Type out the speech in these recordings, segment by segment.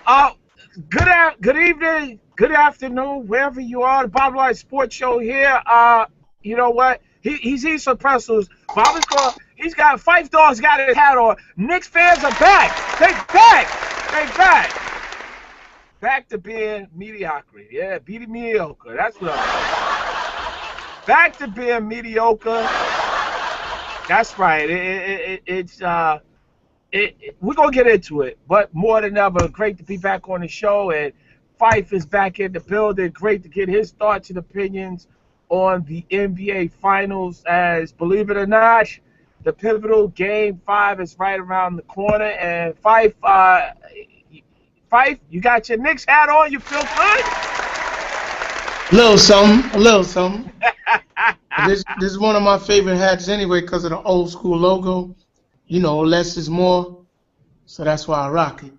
Oh, good evening, good afternoon, wherever you are. The Bottom Line Sports Show here. You know what? He's eating some pretzels. Bobby's going. He's got Phife Dawg's got his hat on. Knicks fans are back. They back. They back. Back to being mediocrity. Yeah, beating mediocre. That's what I'm. Back to being mediocre. That's right. We're gonna get into it, but more than ever, great to be back on the show. And Phife is back in the building. Great to get his thoughts and opinions on the NBA Finals. As believe it or not, the pivotal Game 5 is right around the corner. And Phife, you got your Knicks hat on. You feel good? A little something. This is one of my favorite hats anyway because of the old school logo. You know, less is more, so that's why I rock it.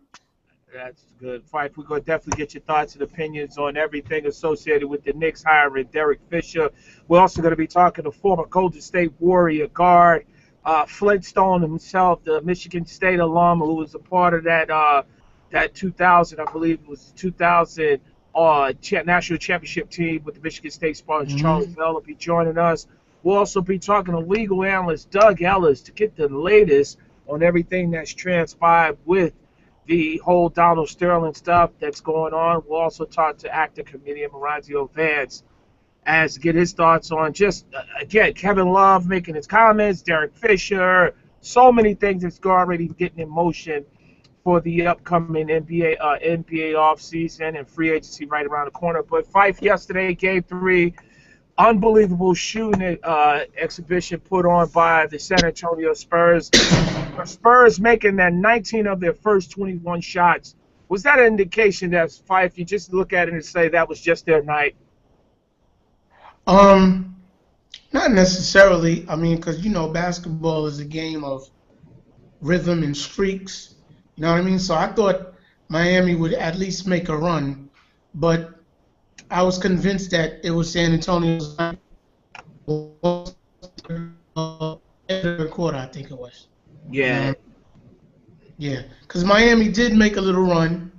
That's good. Phife, we're going to definitely get your thoughts and opinions on everything associated with the Knicks hiring Derek Fisher. We're also going to be talking to former Golden State Warrior guard, Flintstone himself, the Michigan State alum who was a part of that 2000, I believe it was 2000 national championship team with the Michigan State Spartans. Charles Bell will be joining us. We'll also be talking to legal analyst Doug Ellis to get the latest on everything that's transpired with the whole Donald Sterling stuff that's going on. We'll also talk to actor comedian Maronzio Vance as to get his thoughts on just, again, Kevin Love making his comments, Derek Fisher, so many things that's already getting in motion for the upcoming NBA offseason and free agency right around the corner. But Phife yesterday, Game 3, unbelievable shooting exhibition put on by the San Antonio Spurs. Spurs making that 19 of their first 21 shots. Was that an indication that Phife, you just look at it and say that was just their night? Not necessarily. I mean, because, you know, basketball is a game of rhythm and streaks. You know what I mean? So I thought Miami would at least make a run. But I was convinced that it was San Antonio's quarter, I think it was. Yeah. Yeah, because Miami did make a little run,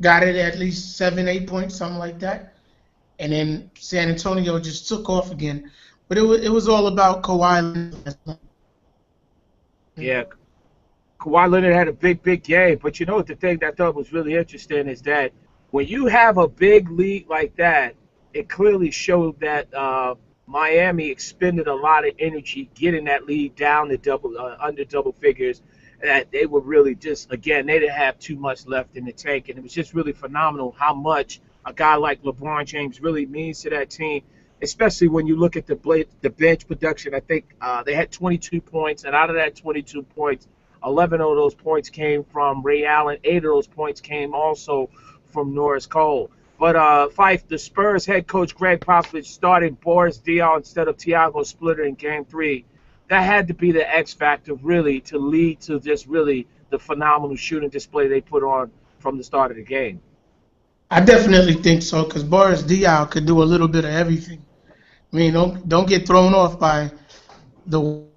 got it at least 7, 8 points, something like that, and then San Antonio just took off again. But it was all about Kawhi Leonard. Yeah. Kawhi Leonard had a big game. But you know what the thing that I thought was really interesting is that when you have a big lead like that, it clearly showed that Miami expended a lot of energy getting that lead down to under double figures. That they were really just, again, they didn't have too much left in the tank. And it was just really phenomenal how much a guy like LeBron James really means to that team, especially when you look at the bench production. I think they had 22 points, and out of that 22 points, 11 of those points came from Ray Allen. 8 of those points came also from Norris Cole. But Phife, the Spurs head coach Greg Popovich started Boris Diaw instead of Thiago Splitter in Game 3. That had to be the X factor, really, to lead to just really the phenomenal shooting display they put on from the start of the game. I definitely think so, because Boris Diaw could do a little bit of everything. I mean, don't get thrown off by the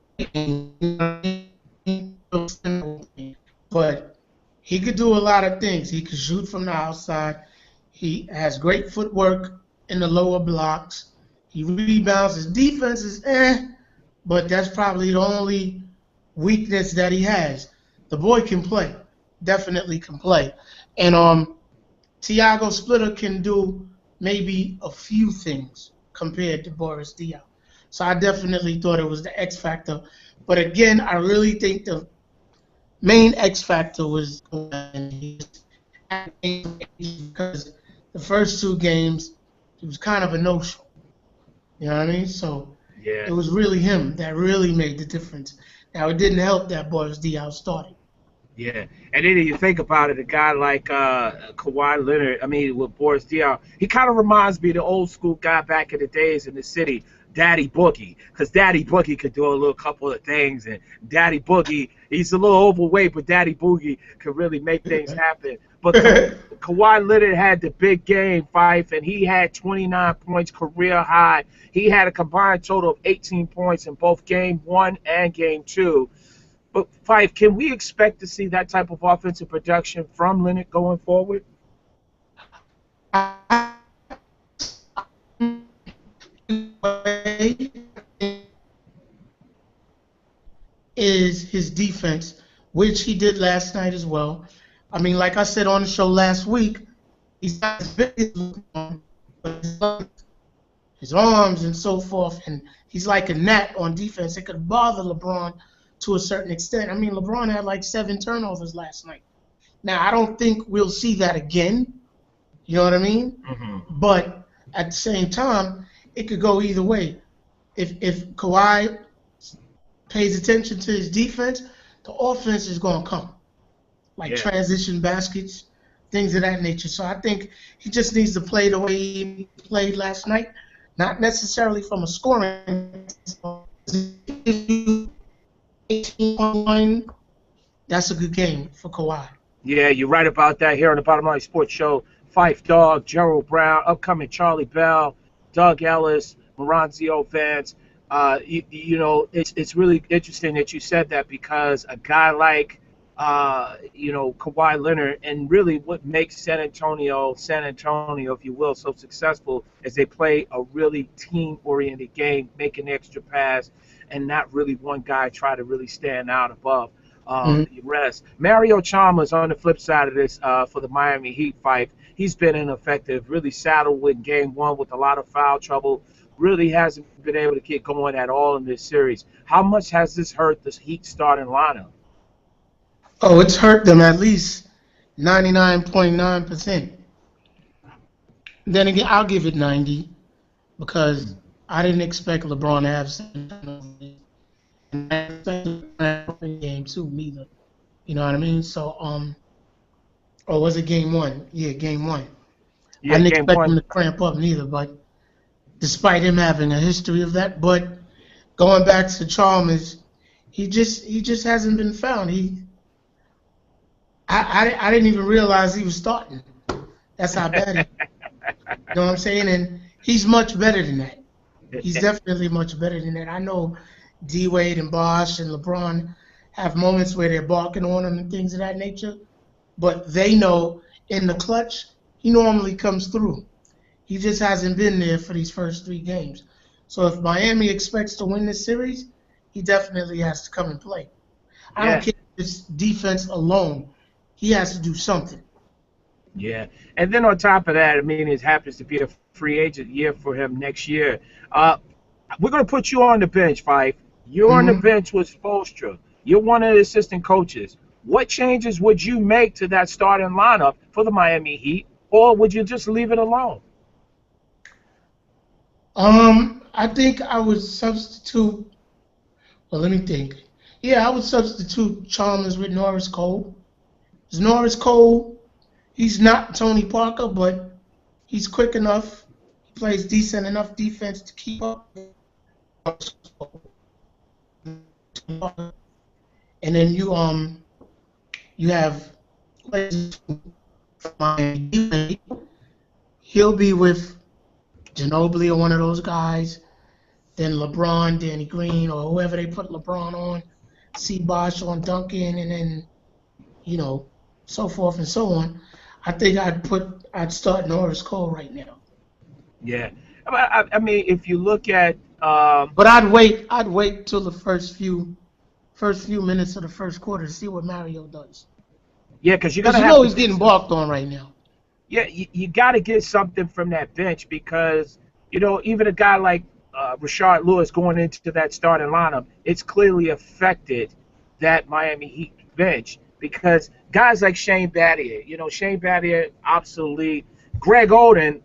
but he could do a lot of things. He could shoot from the outside. He has great footwork in the lower blocks. He rebounds. His defense is but that's probably the only weakness that he has. The boy can play, definitely can play. And Thiago Splitter can do maybe a few things compared to Boris Diaw. So I definitely thought it was the X factor. But again, I really think the main X factor was because the first 2 games, it was kind of a no-show. You know what I mean? So yeah, it was really him that really made the difference. Now, it didn't help that Boris Diaw started. Yeah, and then you think about it, a guy like Kawhi Leonard, I mean, with Boris Diaw, he kind of reminds me of the old school guy back in the days in the city, Daddy Boogie, because Daddy Boogie could do a little couple of things, and Daddy Boogie, he's a little overweight, but Daddy Boogie could really make things happen. But Kawhi Leonard had the big game, Phife, and he had 29 points, career high. He had a combined total of 18 points in both Game 1 and Game 2. But Fife, can we expect to see that type of offensive production from Leonard going forward? Is his defense, which he did last night as well. I mean, like I said on the show last week, he's not as big as LeBron, but his arms and so forth, and he's like a gnat on defense. It could bother LeBron to a certain extent. I mean, LeBron had like 7 turnovers last night. Now, I don't think we'll see that again. You know what I mean? Mm-hmm. But at the same time, it could go either way. If Kawhi pays attention to his defense, the offense is going to come, like transition baskets, things of that nature. So I think he just needs to play the way he played last night, not necessarily from a scoring. 18-1, that's a good game for Kawhi. Yeah, you're right about that here on the Bottom Line Sports Show. Phife Dawg, Gerald Brown, upcoming Charlie Bell, Doug Ellis, Maronzio, Vance. It's really interesting that you said that, because a guy like, Kawhi Leonard, and really what makes San Antonio, if you will, so successful is they play a really team-oriented game, make an extra pass, and not really one guy try to really stand out above the rest. Mario Chalmers on the flip side of this for the Miami Heat fight, he's been ineffective, really saddled with game one with a lot of foul trouble, really hasn't been able to get going at all in this series. How much has this hurt this Heat starting lineup? Oh, it's hurt them at least 99.9%. Then again, I'll give it 90 because I didn't expect LeBron to have 7 turnovers. And I expected game 2 neither. You know what I mean? So, or was it game 1? Yeah, game 1. Yeah, I didn't expect him to cramp up neither, but despite him having a history of that. But going back to Chalmers, he just hasn't been found. I didn't even realize he was starting. That's how bad he. You know what I'm saying? And he's much better than that. He's definitely much better than that. I know D-Wade and Bosh and LeBron have moments where they're barking on him and things of that nature, but they know in the clutch he normally comes through. He just hasn't been there for these first 3 games. So if Miami expects to win this series, he definitely has to come and play. I don't care if it's defense alone. He has to do something. Yeah. And then on top of that, I mean, it happens to be a free agent year for him next year. We're going to put you on the bench, Phife. You're on the bench with Spoelstra. You're one of the assistant coaches. What changes would you make to that starting lineup for the Miami Heat, or would you just leave it alone? I think I would substitute. Well, let me think. Yeah, I would substitute Chalmers with Norris Cole. Because Norris Cole, he's not Tony Parker, but he's quick enough. He plays decent enough defense to keep up. And then you have he'll be with Ginobili or one of those guys, then LeBron, Danny Green, or whoever they put LeBron on, C. Bosh on Duncan, and then, so forth and so on. I think I'd start Norris Cole right now. Yeah. I mean, if you look at but I'd wait till the first few minutes of the first quarter to see what Mario does. Yeah, because he's getting balked on right now. Yeah, you got to get something from that bench because, even a guy like Rashard Lewis going into that starting lineup, it's clearly affected that Miami Heat bench because guys like Shane Battier, obsolete. Greg Oden,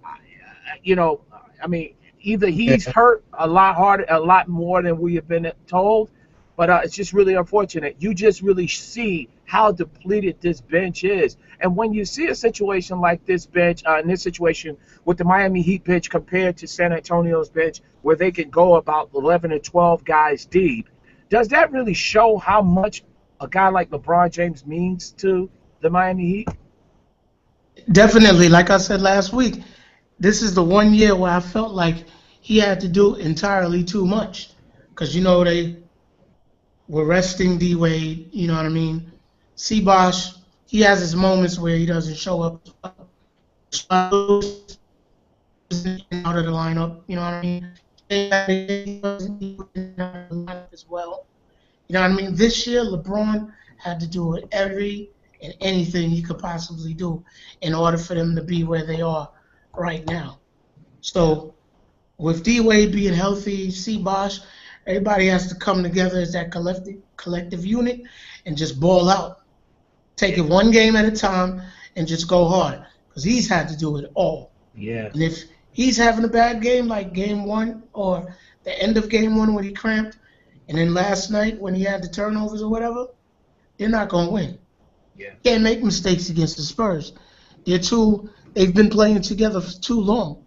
I mean, either he's hurt a lot more than we have been told, but it's just really unfortunate. You just really see how depleted this bench is. And when you see a situation like this bench, in this situation with the Miami Heat bench compared to San Antonio's bench, where they can go about 11 or 12 guys deep, does that really show how much a guy like LeBron James means to the Miami Heat? Definitely. Like I said last week, this is the one year where I felt like he had to do entirely too much. Because, We're resting D Wade. You know what I mean? C-Bosh, he has his moments where he doesn't show up out of the lineup. You know what I mean? He wasn't out of the lineup as well. You know what I mean? This year, LeBron had to do it every and anything he could possibly do in order for them to be where they are right now. So with D Wade being healthy, C Bosh, everybody has to come together as that collective unit and just ball out. Take it one game at a time and just go hard. Because he's had to do it all. Yeah. And if he's having a bad game like game one or the end of game one when he cramped, and then last night when he had the turnovers or whatever, they're not going to win. Yeah. Can't make mistakes against the Spurs. They've been playing together for too long.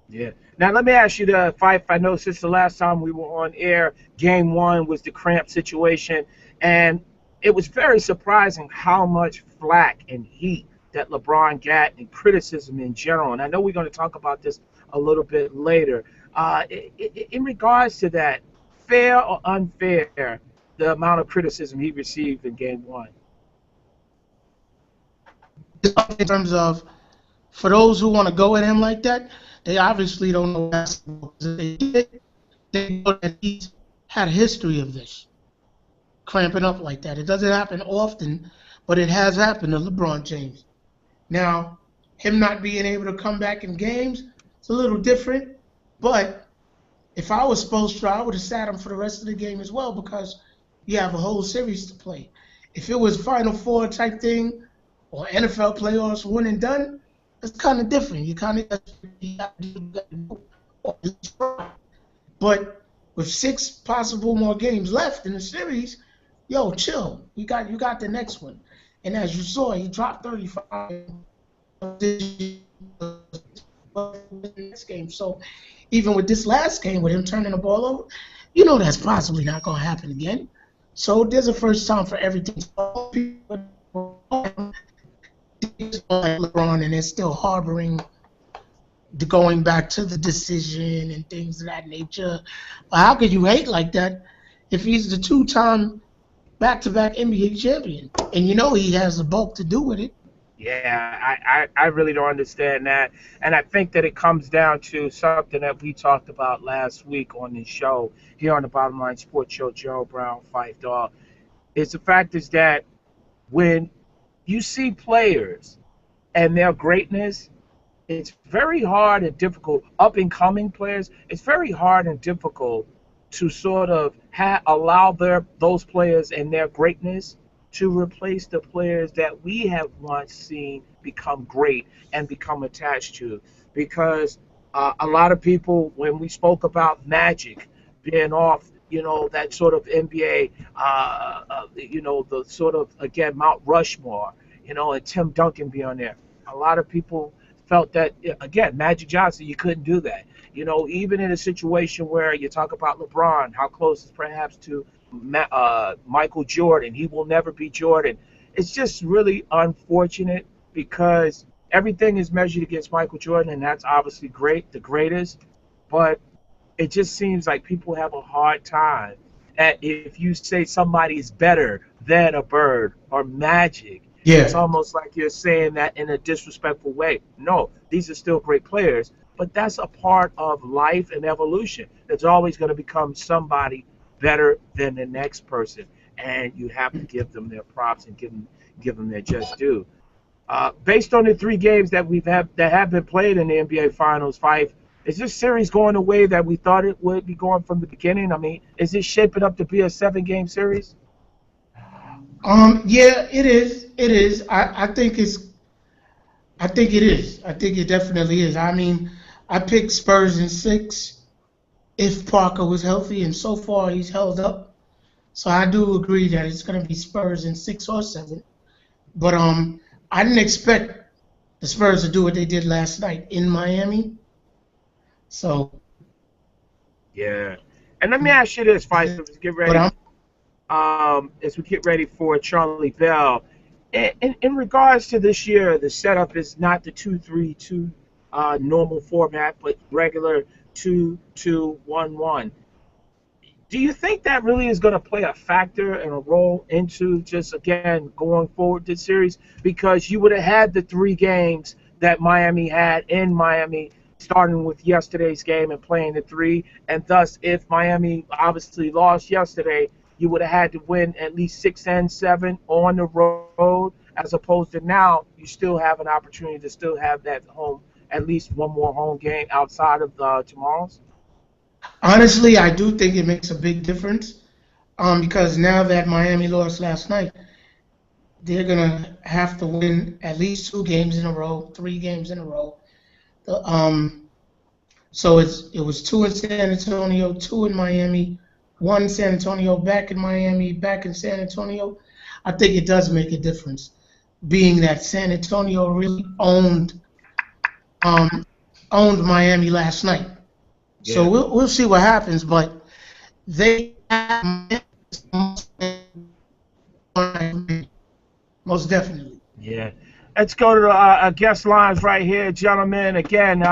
Yeah. Now let me ask you the Phife. I know since the last time we were on air, game one was the cramp situation, and it was very surprising how much flack and heat that LeBron got and criticism in general. And I know we're going to talk about this a little bit later. In regards to that, fair or unfair, the amount of criticism he received in game one? In terms of, for those who want to go at him like that, they obviously don't know basketball. They know that he's had a history of this, cramping up like that. It doesn't happen often, but it has happened to LeBron James. Now, him not being able to come back in games, it's a little different. But if I was supposed to, I would have sat him for the rest of the game as well because you have a whole series to play. If it was Final Four type thing or NFL playoffs, one and done, it's kind of different. You kind of but with 6 possible more games left in the series, yo, chill. You got the next one. And as you saw, he dropped 35 in this game. So even with this last game, with him turning the ball over, you know that's possibly not going to happen again. So there's a first time for everything. LeBron, and they're still harboring the going back to the decision and things of that nature. But how could you hate like that if he's the 2-time back-to-back NBA champion? And you know he has the bulk to do with it. Yeah, I really don't understand that. And I think that it comes down to something that we talked about last week on this show, here on the Bottom Line Sports Show, Gerald Brown, Phife Dawg. It's the fact is that when you see players and their greatness, it's very hard and difficult, up-and-coming players, it's very hard and difficult to sort of allow those players and their greatness to replace the players that we have once seen become great and become attached to. Because a lot of people, when we spoke about Magic being off, that sort of NBA, the sort of, again, Mount Rushmore, and Tim Duncan be on there. A lot of people felt that, again, Magic Johnson, you couldn't do that. Even in a situation where you talk about LeBron, how close is perhaps to Michael Jordan. He will never be Jordan. It's just really unfortunate because everything is measured against Michael Jordan, and that's obviously great, the greatest. But it just seems like people have a hard time if you say somebody is better than a Bird or Magic. Yeah. It's almost like you're saying that in a disrespectful way. No, these are still great players, but that's a part of life and evolution. There's always going to become somebody better than the next person, and you have to give them their props and give them their just due. Based on the 3 games that have been played in the NBA Finals, Phife, is this series going the way that we thought it would be going from the beginning? I mean, is it shaping up to be a 7-game series? Yeah, it is. It is. I think it is. I think it definitely is. I mean, I picked Spurs in 6 if Parker was healthy, and so far he's held up. So I do agree that it's going to be Spurs in 6 or 7. But I didn't expect the Spurs to do what they did last night in Miami. So yeah. And let me ask you this, Phife, as we get ready for Charlie Bell. In regards to this year, the setup is not the 2-3-2 normal format, but regular 2-2-1-1. Do you think that really is going to play a factor and a role into just, again, going forward this series? Because you would have had the 3 games that Miami had in Miami, starting with yesterday's game and playing the 3. And thus, if Miami obviously lost yesterday, you would have had to win at least 6 and 7 on the road, as opposed to now you still have an opportunity to still have that home, at least one more home game outside of tomorrow's. Honestly, I do think it makes a big difference because now that Miami lost last night, they're gonna have to win at least 2 games in a row, 3 games in a row. The, so it was 2 in San Antonio, 2 in Miami, 1 in San Antonio, back in Miami, back in San Antonio. I think it does make a difference, being that San Antonio really um, owned Miami last night. So Yeah. we'll see what happens, but they have most definitely. Yeah. Let's go to the guest lines right here, gentlemen. Again,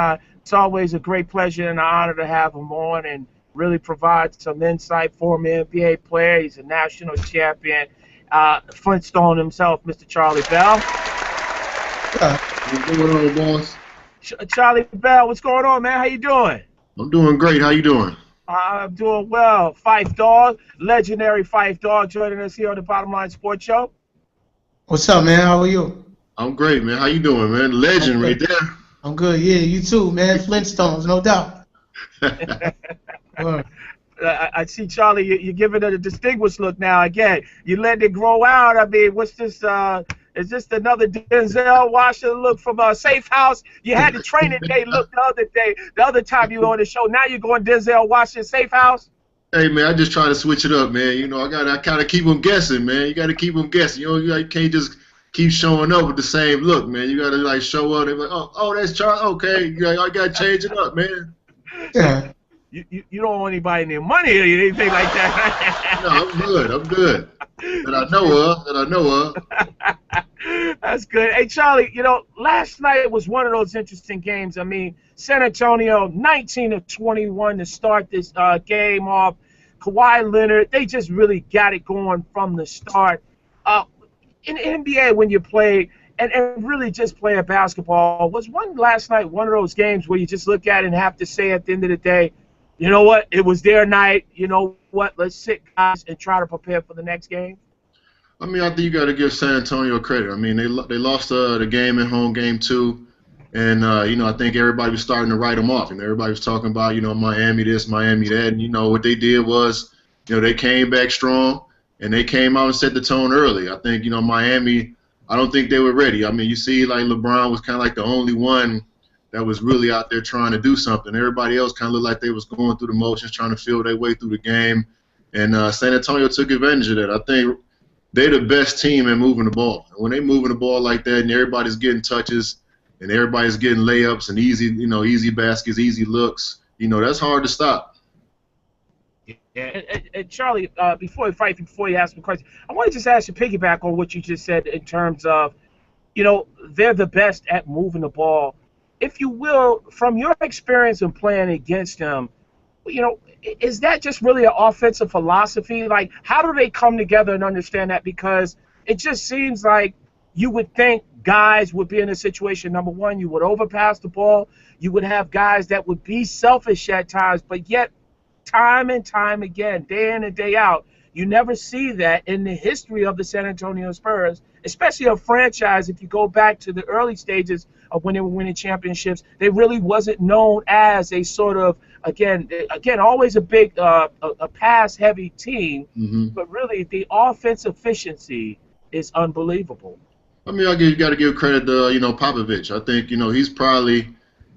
it's always a great pleasure and an honor to have him on and really provide some insight. Former NBA player, he's a national champion. Flintstone himself, Mr. Charlie Bell. What's going on, boss? Charlie Bell, what's going on, man? How you doing? I'm doing great. How you doing? I'm doing well. Phife Dawg, legendary Phife Dawg, joining us here on the Bottom Line Sports Show. What's up, man? How are you? I'm great, man. How you doing, man? Legend right there. I'm good. Yeah, you too, man. Flintstones, no doubt. I see, Charlie, you're giving it a distinguished look now. Again, you let it grow out. I mean, what's this? Is this another Denzel Washington look from Safe House? You had the training day look the other day. The other time you were on the show. Now you're going Denzel Washington Safe House? Hey, man, I just try to switch it up, man. You know, I kind of keep them guessing, man. You got to keep them guessing. You know, you can't just keep showing up with the same look, man. You got to, like, show up. They're like, oh, that's Charlie. Okay, I got to change it up, man. Yeah. You don't want anybody any money or anything like that. No, I'm good. I'm good. That I know of. That's good. Hey, Charlie, you know, last night was one of those interesting games. I mean, San Antonio, 19-21 to start this game off. Kawhi Leonard, they just really got it going from the start. In the NBA, when you play and really just play a basketball, was last night one of those games where you just look at it and have to say at the end of the day, you know what, it was their night. You know what, let's sit, guys, and try to prepare for the next game? I mean, I think you got to give San Antonio credit. I mean, they lost the game at home, game 2. And, you know, I think everybody was starting to write them off. And everybody was talking about, you know, Miami this, Miami that. And, you know, what they did was, you know, they came back strong. And they came out and set the tone early. I think, you know, Miami, I don't think they were ready. I mean, you see, like, LeBron was kind of like the only one that was really out there trying to do something. Everybody else kind of looked like they was going through the motions, trying to feel their way through the game. And San Antonio took advantage of that. I think they're the best team at moving the ball. And when they're moving the ball like that and everybody's getting touches and everybody's getting layups and easy baskets, easy looks, you know, that's hard to stop. Yeah, and Charlie, before you ask me a question, I want to just ask you, piggyback on what you just said in terms of, you know, they're the best at moving the ball. If you will, from your experience in playing against them, you know, is that just really an offensive philosophy? Like, how do they come together and understand that? Because it just seems like you would think guys would be in a situation, number one, you would overpass the ball. You would have guys that would be selfish at times, but yet time and time again, day in and day out, you never see that in the history of the San Antonio Spurs, especially a franchise. If you go back to the early stages of when they were winning championships, they really wasn't known as a sort of, again, always a big, a pass-heavy team, but really the offense efficiency is unbelievable. I mean, you got to give credit to, you know, Popovich. I think, you know, he's probably,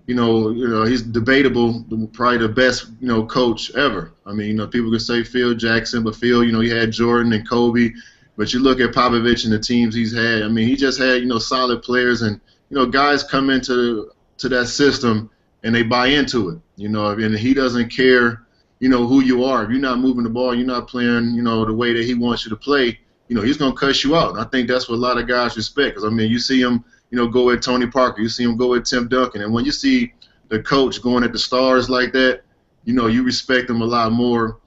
you know, he's debatable, probably the best, you know, coach ever. I mean, you know, people can say Phil Jackson, but Phil, you know, he had Jordan and Kobe. But you look at Popovich and the teams he's had. I mean, he just had, you know, solid players, and, you know, guys come into that system and they buy into it. You know, and he doesn't care, you know, who you are. If you're not moving the ball, you're not playing, you know, the way that he wants you to play, you know, he's going to cuss you out. And I think that's what a lot of guys respect. Because, I mean, you see him, you know, go at Tony Parker. You see him go at Tim Duncan. And when you see the coach going at the stars like that, you know, you respect him a lot more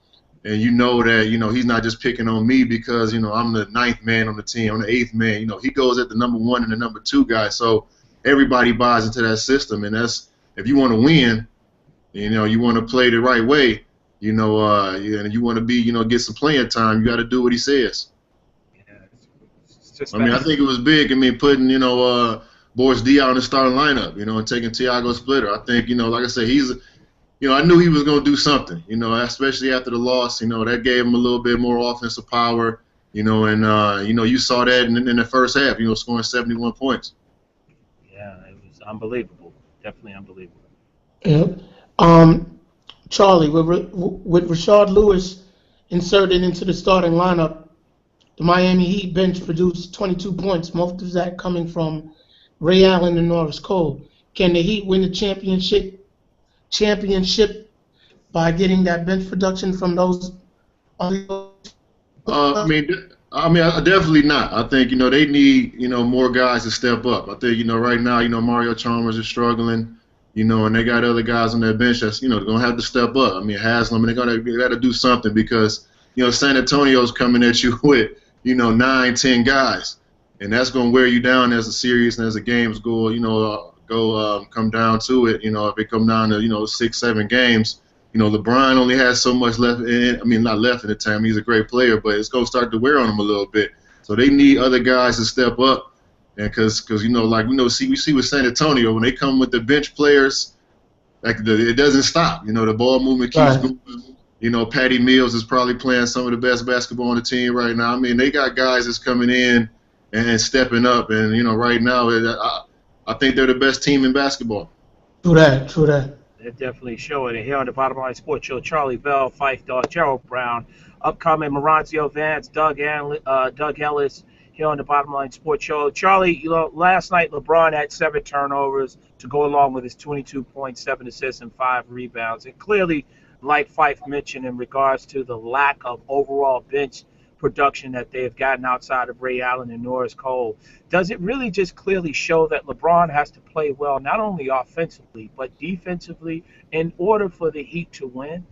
and you know that he's not just picking on me because I'm the ninth man on the team, I'm the eighth man. He goes at the number one and the number two guy. So everybody buys into that system, and that's if you want to win, you want to play the right way, and you want to be get some playing time. You got to do what he says. Yeah, it's just I mean, I think it was big. I mean, putting Boris Diaw in the starting lineup, and taking Thiago Splitter. I think like I said, I knew he was going to do something, especially after the loss. That gave him a little bit more offensive power, and you saw that in the first half, scoring 71 points. Yeah, it was unbelievable. Definitely unbelievable. Yep. Charlie, with Rashard Lewis inserted into the starting lineup, the Miami Heat bench produced 22 points, most of that coming from Ray Allen and Norris Cole. Can the Heat win the championship by getting that bench production from those? I mean, definitely not. I think they need more guys to step up. I think right now Mario Chalmers is struggling, and they got other guys on their bench that's gonna have to step up. I mean Haslam, and they got to do something because San Antonio's coming at you with 9, 10 guys, and that's gonna wear you down as the series and as the games go come down to it. If it come down to 6, 7 games. LeBron only has so much left not left in the time. He's a great player, but it's going to start to wear on him a little bit. So they need other guys to step up. And because we see with San Antonio, when they come with the bench players, it doesn't stop. The ball movement keeps going. Patty Mills is probably playing some of the best basketball on the team right now. I mean, they got guys that's coming in and stepping up. And, right now, I think they're the best team in basketball. True that. They're definitely showing it here on the Bottom Line Sports Show. Charlie Bell, Phife Dawg, Gerald Brown, upcoming Maronzio, Vance, Doug Ellis here on the Bottom Line Sports Show. Charlie, last night LeBron had 7 turnovers to go along with his 22 points, 7 assists, and 5 rebounds. And clearly, like Phife mentioned in regards to the lack of overall bench production that they have gotten outside of Ray Allen and Norris Cole, does it really just clearly show that LeBron has to play well, not only offensively, but defensively in order for the Heat to win?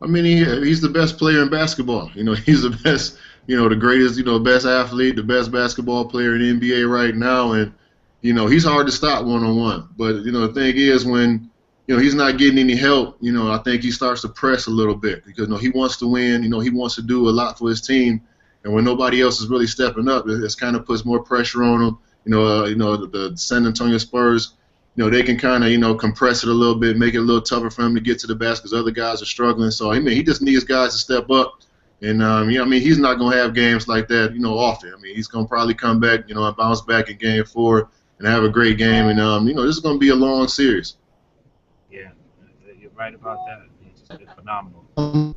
I mean, he's the best player in basketball. He's the best, the greatest, best athlete, the best basketball player in the NBA right now. And, he's hard to stop one-on-one. But, the thing is when, he's not getting any help, I think he starts to press a little bit because, he wants to win. He wants to do a lot for his team. And when nobody else is really stepping up, it kind of puts more pressure on him. The San Antonio Spurs, they can kind of, compress it a little bit, make it a little tougher for him to get to the basket because other guys are struggling. So, he just needs guys to step up. And, he's not going to have games like that, often. He's going to probably come back, and bounce back in Game 4 and have a great game. And, this is going to be a long series. Yeah, you're right about that. He's just been phenomenal.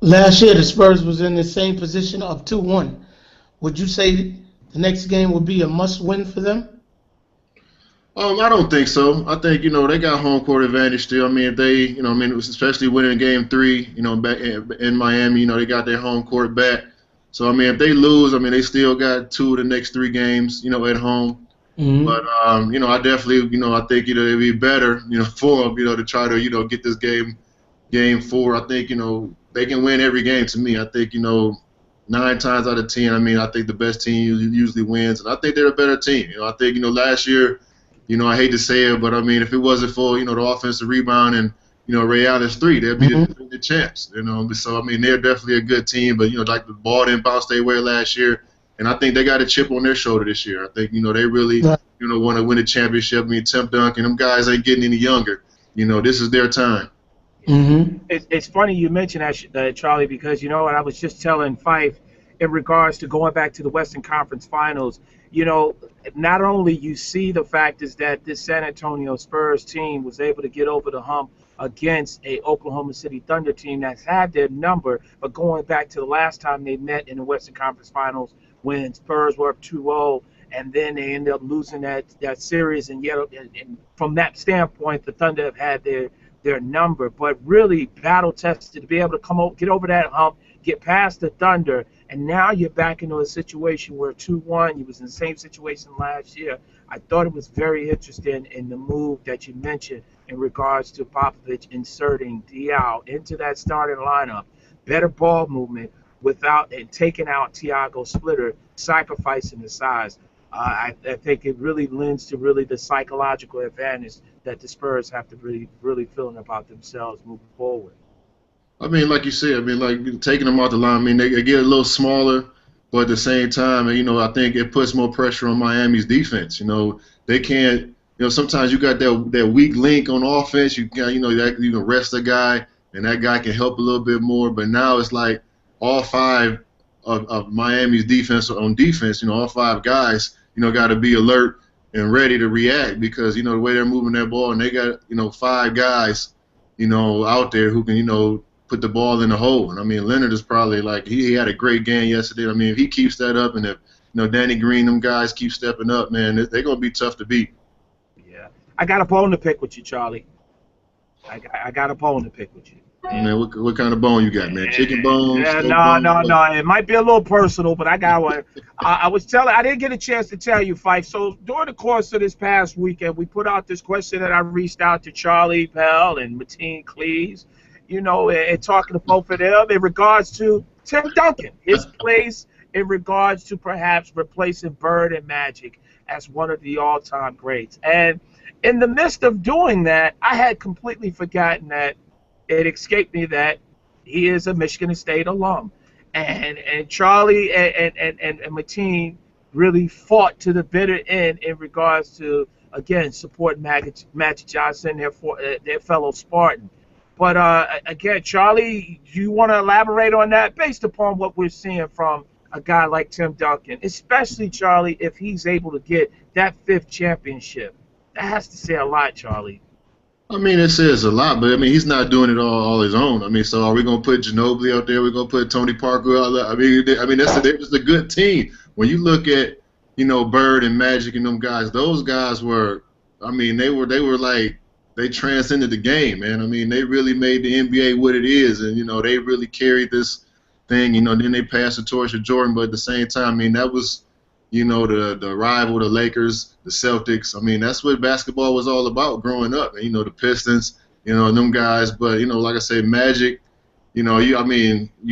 Last year, the Spurs was in the same position of 2-1. Would you say the next game would be a must-win for them? I don't think so. I think, they got home court advantage still. If they, it was especially winning Game 3, back in Miami, they got their home court back. So, if they lose, they still got 2 of the next 3 games, at home. Mm-hmm. But, I definitely, I think, it'd be better, for them, to try to, get this Game 4. I think, they can win every game to me. I think, 9 times out of 10, I think the best team usually wins. And I think they're a better team. I think, last year, I hate to say it, but, if it wasn't for, the offensive rebound and, Ray Allen's 3, they'd be the champs, So, they're definitely a good team. But, like the ball didn't bounce their way last year. And I think they got a chip on their shoulder this year. I think, they really, want to win a championship. Tim Duncan, them guys ain't getting any younger. This is their time. Mm-hmm. It's funny you mentioned that, Charlie, because what I was just telling Phife in regards to going back to the Western Conference Finals. Not only you see the fact is that this San Antonio Spurs team was able to get over the hump against a Oklahoma City Thunder team that's had their number, but going back to the last time they met in the Western Conference Finals when Spurs were up 2-0, and then they ended up losing that series, and from that standpoint, the Thunder have had their number, but really battle tested to be able to get over that hump, get past the Thunder, and now you're back into a situation where 2-1. You was in the same situation last year. I thought it was very interesting in the move that you mentioned in regards to Popovich inserting Diaw into that starting lineup. Better ball movement without and taking out Thiago Splitter, sacrificing the size. I think it really lends to really the psychological advantage that the Spurs have to really feeling about themselves moving forward. I mean, like you said, I mean, like taking them off the line. I mean, they get a little smaller, but at the same time, you know, I think it puts more pressure on Miami's defense. You know, they can't. You know, sometimes you got that weak link on offense. You got, you know, that you can rest a guy, and that guy can help a little bit more. But now it's like all five of Miami's defense on defense. You know, all five guys, you know, got to be alert and ready to react because, you know, the way they're moving that ball, and they got, you know, five guys, you know, out there who can, you know, put the ball in the hole. And I mean, Leonard is probably like, he had a great game yesterday. I mean, if he keeps that up, and if, you know, Danny Green, them guys keep stepping up, man, they're going to be tough to beat. Yeah. I got a bone to pick with you, Charlie. I got a bone to pick with you. Man, what kind of bone you got, man? Chicken bone? Yeah, no. It might be a little personal, but I got one. I didn't get a chance to tell you, Phife. So during the course of this past weekend, we put out this question that I reached out to Charlie Pell and Mateen Cleaves, you know, and talking to both of them in regards to Tim Duncan, his place in regards to perhaps replacing Bird and Magic as one of the all-time greats. And in the midst of doing that, I had completely forgotten that it escaped me that he is a Michigan State alum. And Charlie and Mateen really fought to the bitter end in regards to, again, supporting Magic Johnson, their fellow Spartan. But, again, Charlie, do you want to elaborate on that based upon what we're seeing from a guy like Tim Duncan, especially, Charlie, if he's able to get that 5th championship? That has to say a lot, Charlie. I mean, it says a lot, but I mean, he's not doing it all his own. I mean, so are we gonna put Ginobili out there? We're gonna put Tony Parker out there. I mean, they're just a good team. When you look at, you know, Bird and Magic and them guys, those guys were, I mean, they were like, they transcended the game, man. I mean, they really made the NBA what it is, and you know, they really carried this thing. You know, then they passed the torch to Jordan, but at the same time, I mean, that was, you know, the rival, the Lakers, the Celtics. I mean, that's what basketball was all about growing up. And, you know, the Pistons, you know, and them guys. But, you know, like I say, Magic, you know, you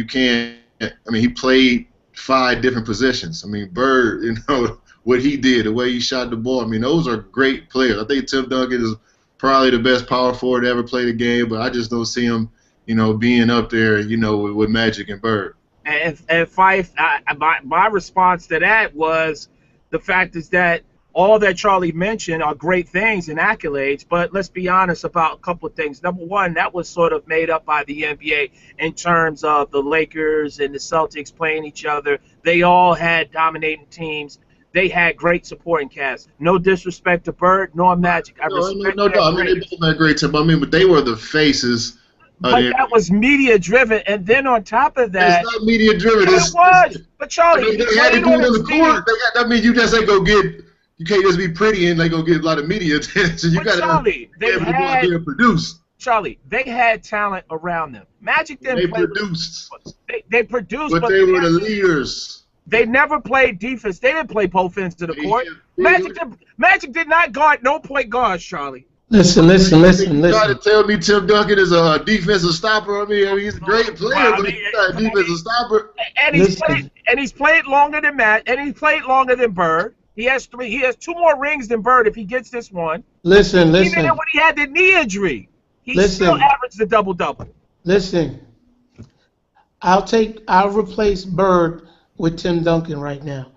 can't. I mean, he played 5 different positions. I mean, Bird, you know, what he did, the way he shot the ball. I mean, those are great players. I think Tim Duncan is probably the best power forward to ever play the game, but I just don't see him, you know, being up there, you know, with Magic and Bird. And Phife, my response to that was the fact is that all that Charlie mentioned are great things and accolades, but let's be honest about a couple of things. Number one, that was sort of made up by the NBA in terms of the Lakers and the Celtics playing each other. They all had dominating teams. They had great supporting cast. No disrespect to Bird nor Magic. No. I mean, they both had great team. I mean, but they were the faces. But that was media driven, and then on top of that, it's not media driven. It was. But Charlie, I mean, they had to do it on the court. That means you just ain't go get. You can't just be pretty and they go get a lot of media attention. You got to be able to go out there and produce. Charlie, they had talent around them. Magic didn't play. They produced, but they were the leaders. They never played defense. They didn't play both ends of the court. Magic did not guard no point guards, Charlie. Listen. You try to tell me Tim Duncan is a defensive stopper? I mean, he's a great player, but he's not a defensive stopper. And he's played longer than Matt, and he played longer than Bird. He has 2 more rings than Bird if he gets this one. Listen. Even when he had the knee injury, he still averaged the double-double. Listen, I'll replace Bird with Tim Duncan right now,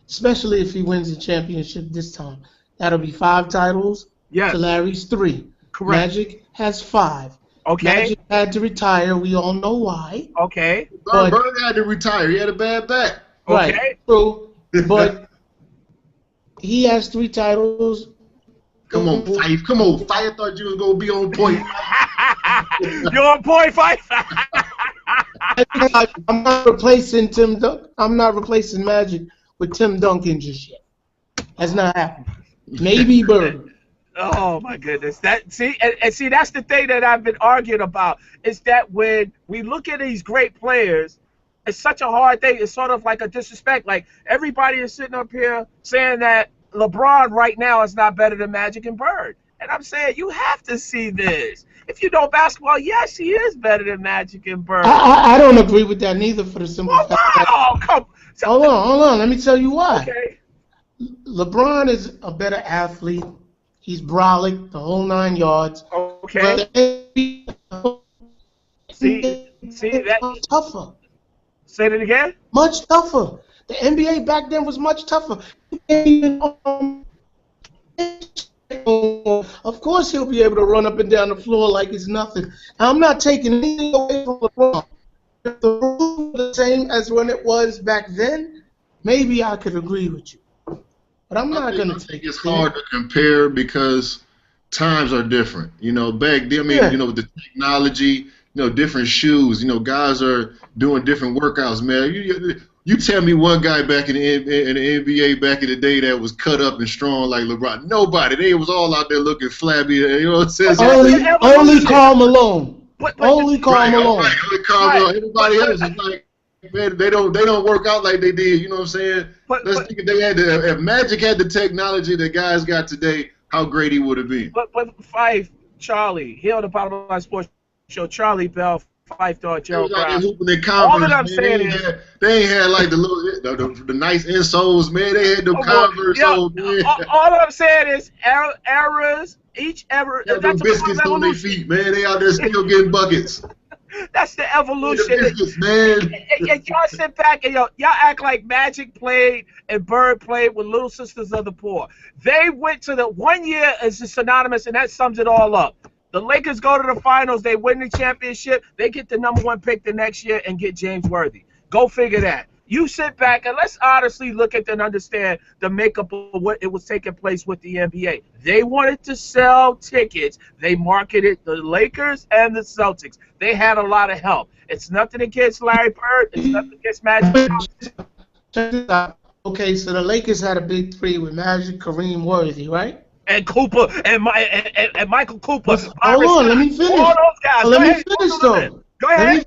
especially if he wins the championship this time. That'll be 5 titles. Yes. To Larry's 3. Correct. Magic has 5. Okay. Magic had to retire. We all know why. Okay. Bird had to retire. He had a bad back. Right. Okay. True. But he has 3 titles. Come on, Phife. Come on, Phife. I thought you was gonna be on point. You're on point, Phife. I'm not replacing Tim Duncan. I'm not replacing Magic with Tim Duncan just yet. That's not happening. Maybe Bird. Oh my goodness! That's the thing that I've been arguing about is that when we look at these great players, It's such a hard thing. It's sort of like a disrespect. Like everybody is sitting up here saying that LeBron right now is not better than Magic and Bird. And I'm saying you have to see this. If you know basketball, yes, he is better than Magic and Bird. I don't agree with that neither for the simple fact that. Oh, come. Hold on. Let me tell you why. Okay. LeBron is a better athlete. He's brolic, the whole 9 yards. Okay. See that? Much tougher. Say that again. Much tougher. The NBA back then was much tougher. Of course he'll be able to run up and down the floor like it's nothing. I'm not taking anything away from LeBron. If the rules were the same as when it was back then, maybe I could agree with you. But I'm not going to take it. It's hard to compare because times are different. You know, back then, with the technology, different shoes, guys are doing different workouts, man. You tell me one guy back in the NBA back in the day that was cut up and strong like LeBron. Nobody. They was all out there looking flabby. You know what I'm saying? Only Karl Malone. Only Karl Malone. Right, only Karl Malone. Everybody else is like, man, they don't work out like they did. You know what I'm saying? Let's think if Magic had the technology that guys got today, how great he would have been. But Phife, Charlie, here on the Bottom of My Sports Show, Charlie Bell, Phife Dawg, Gerald Brown. All that I'm saying is they ain't had like the nice insoles, man. They had the Converse on, man. All I'm saying is errors. Each error. They got biscuits on their feet, man. They out there still getting buckets. That's the evolution. Biscuits, man. And y'all sit back and y'all act like Magic played and Bird played with Little Sisters of the Poor. They went to the 1 year as synonymous, and that sums it all up. The Lakers go to the finals, they win the championship, they get the #1 pick the next year and get James Worthy. Go figure that. You sit back and let's honestly look at and understand the makeup of what it was taking place with the NBA. They wanted to sell tickets. They marketed the Lakers and the Celtics. They had a lot of help. It's nothing against Larry Bird. It's nothing against Magic. Okay, so the Lakers had a big three with Magic, Kareem, Worthy, right? And Cooper and Michael Cooper. Hold on, let me finish. All those guys. Let me finish, though. Go ahead.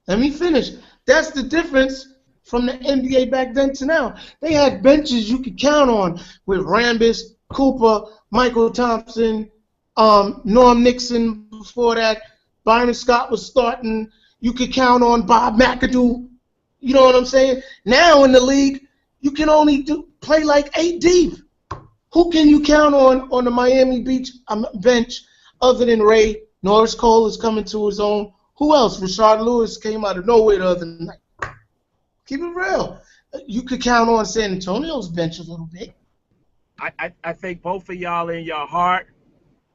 Let me finish. That's the difference from the NBA back then to now. They had benches you could count on with Rambis, Cooper, Michael Thompson, Norm Nixon before that. Byron Scott was starting. You could count on Bob McAdoo. You know what I'm saying? Now in the league, you can only play like 8 deep. Who can you count on the Miami Beach bench other than Ray? Norris Cole is coming to his own. Who else? Rashard Lewis came out of nowhere the other night. Keep it real. You could count on San Antonio's bench a little bit. I think both of y'all in your heart,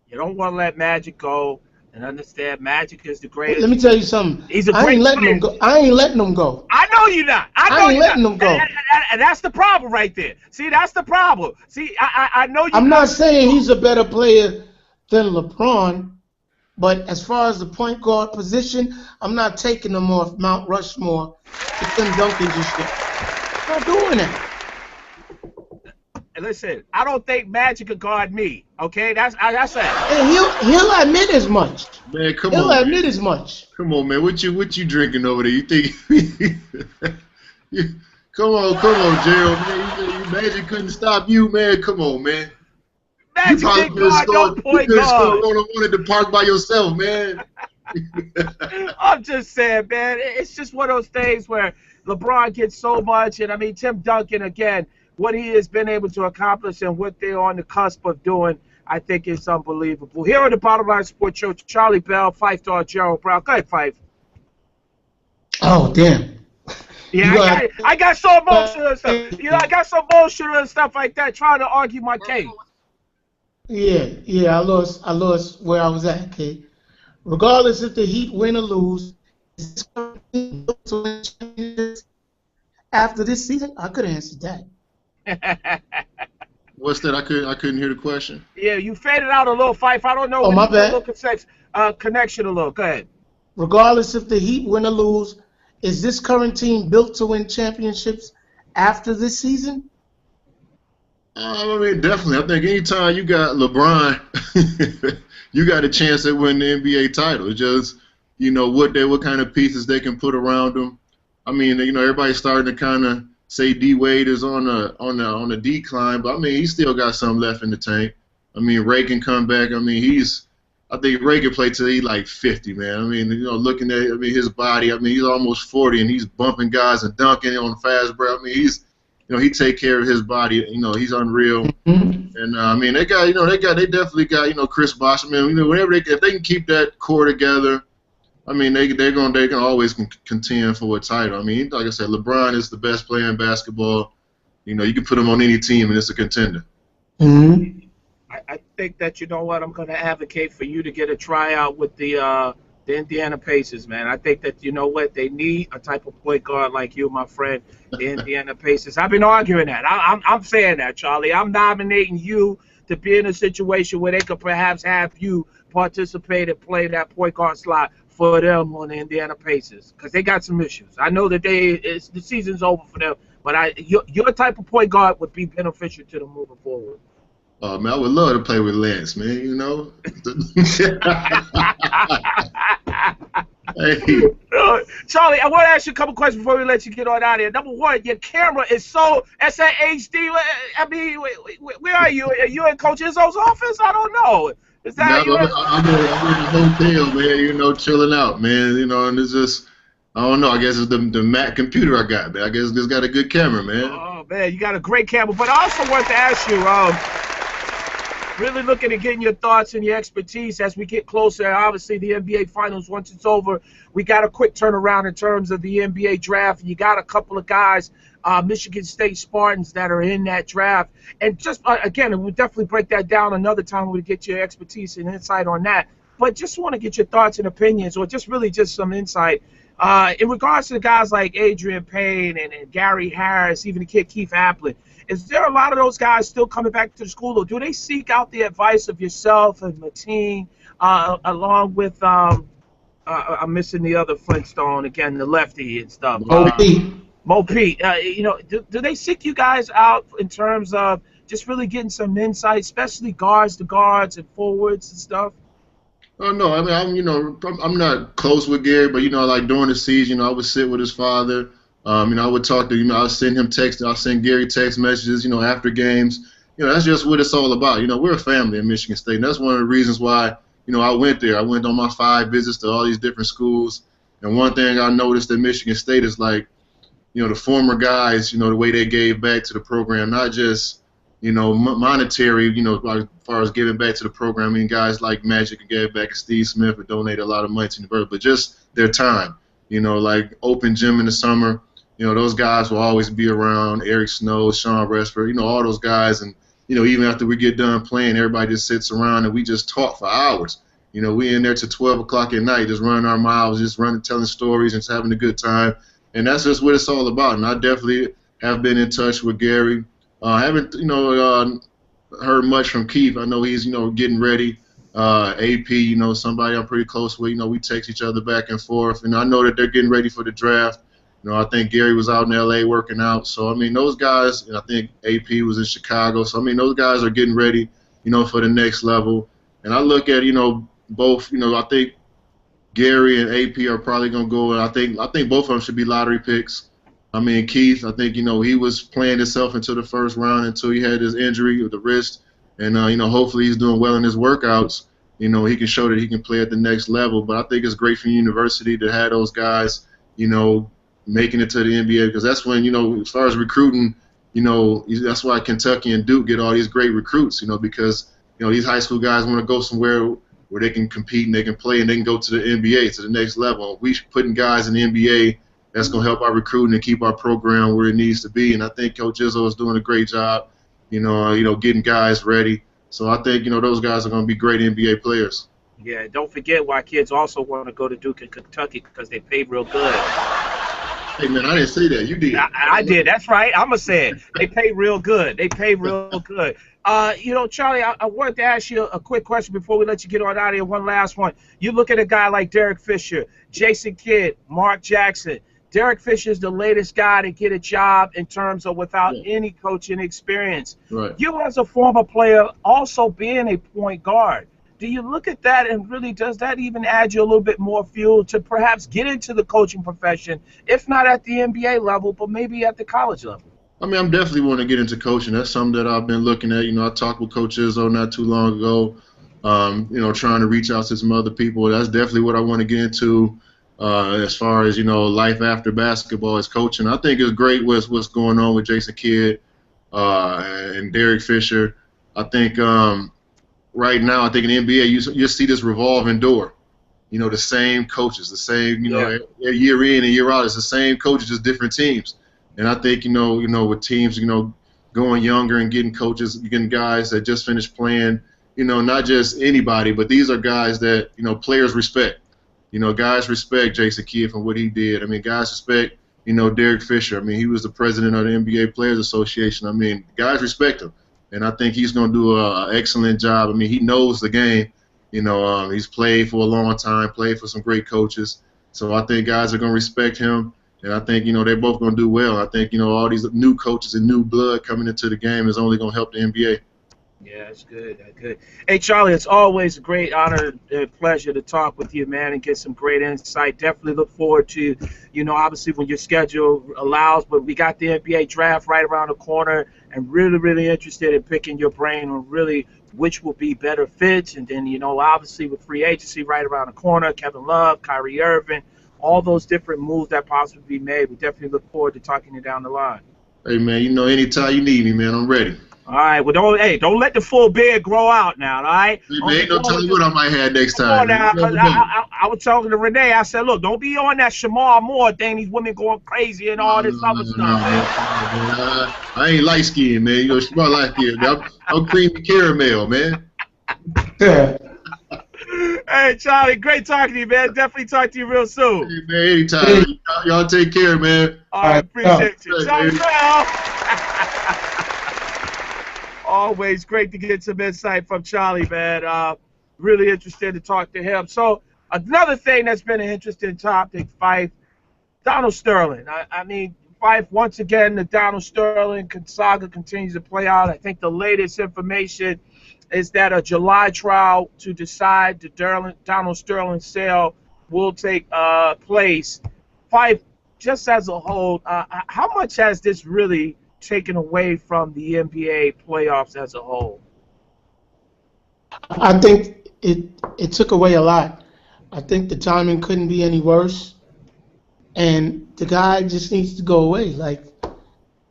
you don't want to let Magic go and understand Magic is the greatest. Let me tell you something. He's a great player. I ain't letting him go. I know you're not. I ain't letting him go. And that's the problem right there. See, that's the problem. See, I know you. I'm not saying he's a better player than LeBron, but as far as the point guard position, I'm not taking him off Mount Rushmore to Tim Duncan just yet. I'm not doing that. Listen, I don't think Magic could guard me. Okay, that's that. And he'll admit as much. Man, come on. He'll admit as much. Come on, man. What you drinking over there? You think? Come on, Gerald. Man, Magic couldn't stop you, man. Come on, man. Magic didn't guard no point guard. You wanted to park by yourself, man. I'm just saying, man. It's just one of those things where LeBron gets so much, and I mean Tim Duncan again. What he has been able to accomplish and what they're on the cusp of doing, I think is unbelievable. Here on the Bottom Line Sports Show, Charlie Bell, Phife Dawg, Gerald Brown. Go ahead, Phife. Oh, damn. Yeah, I got so emotional and stuff. I got so emotional and stuff like that, trying to argue my case. Yeah, I lost where I was at, okay? Regardless if the Heat win or lose, after this season, I could have answered that. What's that? I couldn't hear the question. Yeah, you faded out a little, Phife. I don't know. Oh, my bad. A little connection a little. Go ahead. Regardless if the Heat win or lose, is this current team built to win championships after this season? I mean, definitely. I think anytime you got LeBron, you got a chance to win the NBA title. It's just, what kind of pieces they can put around them. I mean, everybody's starting to kind of say D Wade is on a decline, but I mean, he's still got some left in the tank. I mean, Ray can come back. I mean, I think Ray can play till he's like 50, man. I mean, looking at, his body. I mean, he's almost 40 and he's bumping guys and dunking on the fast break. I mean, he take care of his body. He's unreal. And I mean, they definitely got, Chris Bosh. I mean, if they can keep that core together, I mean, they can always contend for a title. I mean, like I said, LeBron is the best player in basketball. You can put him on any team and it's a contender. Mm-hmm. I think that, you know what, I'm going to advocate for you to get a tryout with the Indiana Pacers, man. I think that, you know what, they need a type of point guard like you, my friend, the Indiana Pacers. I've been arguing that. I'm saying that, Charlie. I'm nominating you to be in a situation where they could perhaps have you participate and play that point guard slot for them on the Indiana Pacers, because they got some issues. I know that the season's over for them, but your type of point guard would be beneficial to them moving forward. Oh, man, I would love to play with Lance, man, Hey. Charlie, I want to ask you a couple questions before we let you get on out of here. Number one, your camera is so SAHD. I mean, where are you? Are you in Coach Izzo's office? I don't know. Is that no, I'm in the hotel, man, chilling out, man, and it's just, I don't know, I guess it's the Mac computer I got, man. I guess it's got a good camera, man. Oh, man, you got a great camera. But I also want to ask you, really looking at getting your thoughts and your expertise as we get closer. Obviously, the NBA Finals, once it's over, we got a quick turnaround in terms of the NBA draft. You got a couple of guys, Michigan State Spartans, that are in that draft. And just, again, we'll definitely break that down another time when we get your expertise and insight on that. But just want to get your thoughts and opinions, or just really just some insight in regards to the guys like Adrian Payne and Gary Harris, even the kid Keith Applin. Is there a lot of those guys still coming back to the school, or do they seek out the advice of yourself and Mateen, along with I'm missing the other Flintstone again, the lefty and stuff. Mo Pete. Do they seek you guys out in terms of just really getting some insight, especially guards to guards and forwards and stuff? Oh no, I mean, I'm not close with Gary, but like during the season, I would sit with his father. I would talk to him. I'll send him text. I'll send Gary text messages. After games. That's just what it's all about. We're a family in Michigan State, and that's one of the reasons why I went there. I went on my 5 visits to all these different schools, and one thing I noticed at Michigan State is like, the former guys, the way they gave back to the program, not just monetary, as far as giving back to the program. I mean, guys like Magic and gave back, and Steve Smith would donate a lot of money to the university, but just their time. Like open gym in the summer. Those guys will always be around. Eric Snow, Sean Reshford, all those guys. And, even after we get done playing, everybody just sits around and we just talk for hours. We in there till 12 o'clock at night, just running our mouths, just running, telling stories, and just having a good time. And that's just what it's all about. And I definitely have been in touch with Gary. I haven't, heard much from Keith. I know he's, getting ready. AP, somebody I'm pretty close with. We text each other back and forth. And I know that they're getting ready for the draft. I think Gary was out in L.A. working out. So, I mean, those guys, and I think AP was in Chicago. So, I mean, those guys are getting ready, for the next level. And I look at, both, I think Gary and AP are probably going to go. And I think both of them should be lottery picks. I mean, Keith, I think, he was playing himself into the first round until he had his injury with the wrist. And, hopefully he's doing well in his workouts. He can show that he can play at the next level. But I think it's great for the university to have those guys, making it to the NBA, because that's when, as far as recruiting, that's why Kentucky and Duke get all these great recruits, because, these high school guys want to go somewhere where they can compete and they can play and they can go to the NBA, to the next level. We putting guys in the NBA, that's going to help our recruiting and keep our program where it needs to be. And I think Coach Izzo is doing a great job, getting guys ready. So I think, those guys are going to be great NBA players. Yeah, don't forget why kids also want to go to Duke and Kentucky, because they pay real good. Hey, man, I didn't say that. You did. I did. That's right. I'm going to say it. They pay real good. They pay real good. Charlie, I wanted to ask you a quick question before we let you get on out of here. One last one. You look at a guy like Derek Fisher, Jason Kidd, Mark Jackson. Derek Fisher is the latest guy to get a job in terms of without any coaching experience. Right. You, as a former player, also being a point guard, Do you look at that and really does that even add you a little bit more fuel to perhaps get into the coaching profession, if not at the NBA level, but maybe at the college level? I mean, I'm definitely want to get into coaching. That's something that I've been looking at. You know, I talked with Coach Izzo not too long ago, you know, trying to reach out to some other people. That's definitely what I want to get into as far as, you know, life after basketball is coaching. I think it's great what's going on with Jason Kidd and Derek Fisher. I think right now, I think in the NBA, you see this revolving door. You know, the same coaches, the same, you know, year in and year out, it's the same coaches, just different teams. And I think, you know, with teams, you know, going younger and getting coaches, getting guys that just finished playing, you know, not just anybody, but these are guys that, you know, players respect. You know, guys respect Jason Kidd for what he did. I mean, guys respect, you know, Derek Fisher. I mean, he was the president of the NBA Players Association. I mean, guys respect him. And I think he's going to do an excellent job. I mean, he knows the game. You know, he's played for a long time, played for some great coaches. So I think guys are going to respect him. And I think, you know, they're both going to do well. I think, you know, all these new coaches and new blood coming into the game is only going to help the NBA. Yeah, that's good. That's good. Hey, Charlie, it's always a great honor and pleasure to talk with you, man, and get some great insight. Definitely look forward to, you know, obviously when your schedule allows, but we got the NBA draft right around the corner and really, really interested in picking your brain on really which will be better fits. And then, you know, obviously with free agency right around the corner, Kevin Love, Kyrie Irving, all those different moves that possibly be made. We definitely look forward to talking to you down the line. Hey, man, you know, anytime you need me, man, I'm ready. All right, well, don't let the full beard grow out now, all right? Hey, man, ain't no telling what I might have next Come time. on now, 'cause I was talking to Renee. I said, look, don't be on that Shamar Moore thing. These women going crazy and all this other stuff, man. I ain't light skinned, man. You know, smell light skinned. I'm creamy caramel, man. Yeah. Hey, Charlie, great talking to you, man. Definitely talk to you real soon. Hey, man, anytime. Y'all take care, man. All right, appreciate you. Hey, Charlie man. Bell. Always great to get some insight from Charlie, man. Really interested to talk to him. So another thing that's been an interesting topic, Phife, Donald Sterling. I mean, Phife, once again, the Donald Sterling saga continues to play out. I think the latest information is that a July trial to decide the Donald Sterling sale will take place. Phife, just as a whole, how much has this really taken away from the NBA playoffs as a whole? I think it took away a lot. I think the timing couldn't be any worse. And the guy just needs to go away. Like,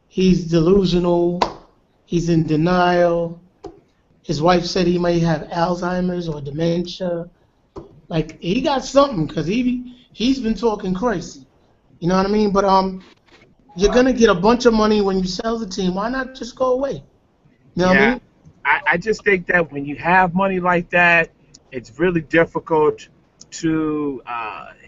he's delusional. He's in denial. His wife said he may have Alzheimer's or dementia. Like, he got something because he's been talking crazy. You know what I mean? But you're going to get a bunch of money when you sell the team. Why not just go away? You know what I mean? I just think that when you have money like that, it's really difficult to,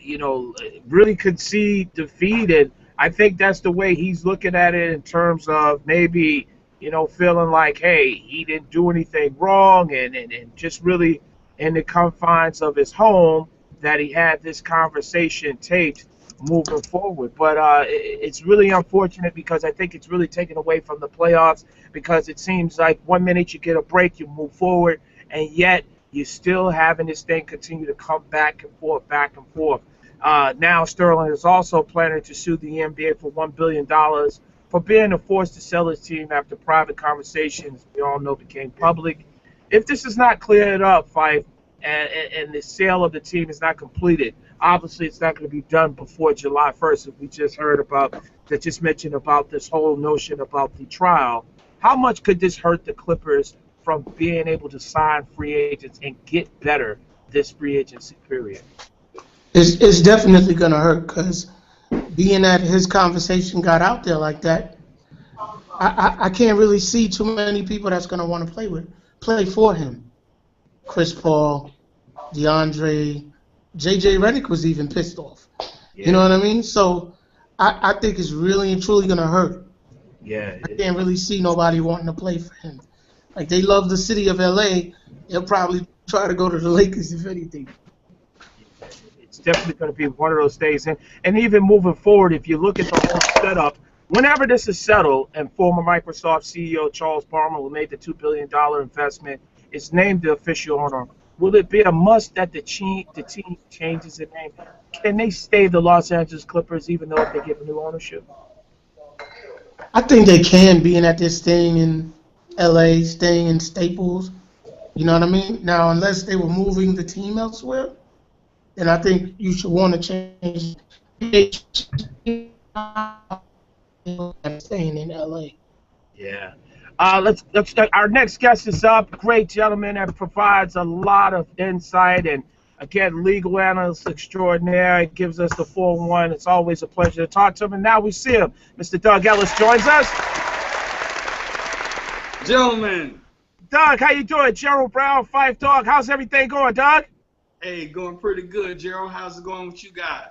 you know, really concede defeat. And I think that's the way he's looking at it in terms of maybe, you know, feeling like, hey, he didn't do anything wrong and just really in the confines of his home that he had this conversation taped moving forward. But it's really unfortunate because I think it's really taken away from the playoffs because it seems like 1 minute you get a break, you move forward, and yet you're still having this thing continue to come back and forth, back and forth. Now Sterling is also planning to sue the NBA for $1 billion for being forced to sell his team after private conversations we all know became public. If this is not cleared up, Phife, and the sale of the team is not completed, obviously it's not going to be done before July 1st, as we just heard about, that just mentioned about this whole notion about the trial. How much could this hurt the Clippers from being able to sign free agents and get better this free agency period? It's definitely going to hurt because being that his conversation got out there like that, I can't really see too many people that's going to want to play for him. Chris Paul, DeAndre, JJ Redick was even pissed off. Yeah. You know what I mean? So I think it's really and truly going to hurt. Yeah. I can't really see nobody wanting to play for him. Like, they love the city of L.A. They'll probably try to go to the Lakers, if anything. It's definitely going to be one of those days. And even moving forward, if you look at the whole setup, whenever this is settled and former Microsoft CEO Charles Palmer, who made the $2 billion investment, is named the official owner will it be a must that the team changes its name? Can they stay the Los Angeles Clippers even though if they get new ownership? I think they can, being that they're staying in LA, staying in Staples. You know what I mean? Now, unless they were moving the team elsewhere, then I think you should want to change. Staying in LA. Yeah. Let's our next guest is up. Great gentleman that provides a lot of insight and again legal analyst extraordinaire. It gives us the 4-1. It's always a pleasure to talk to him. And now we see him. Mr. Doug Ellis joins us. Gentlemen. Doug, how you doing? Gerald Brown, Phife Dawg. How's everything going, Doug? Hey, going pretty good, Gerald. How's it going with you guys?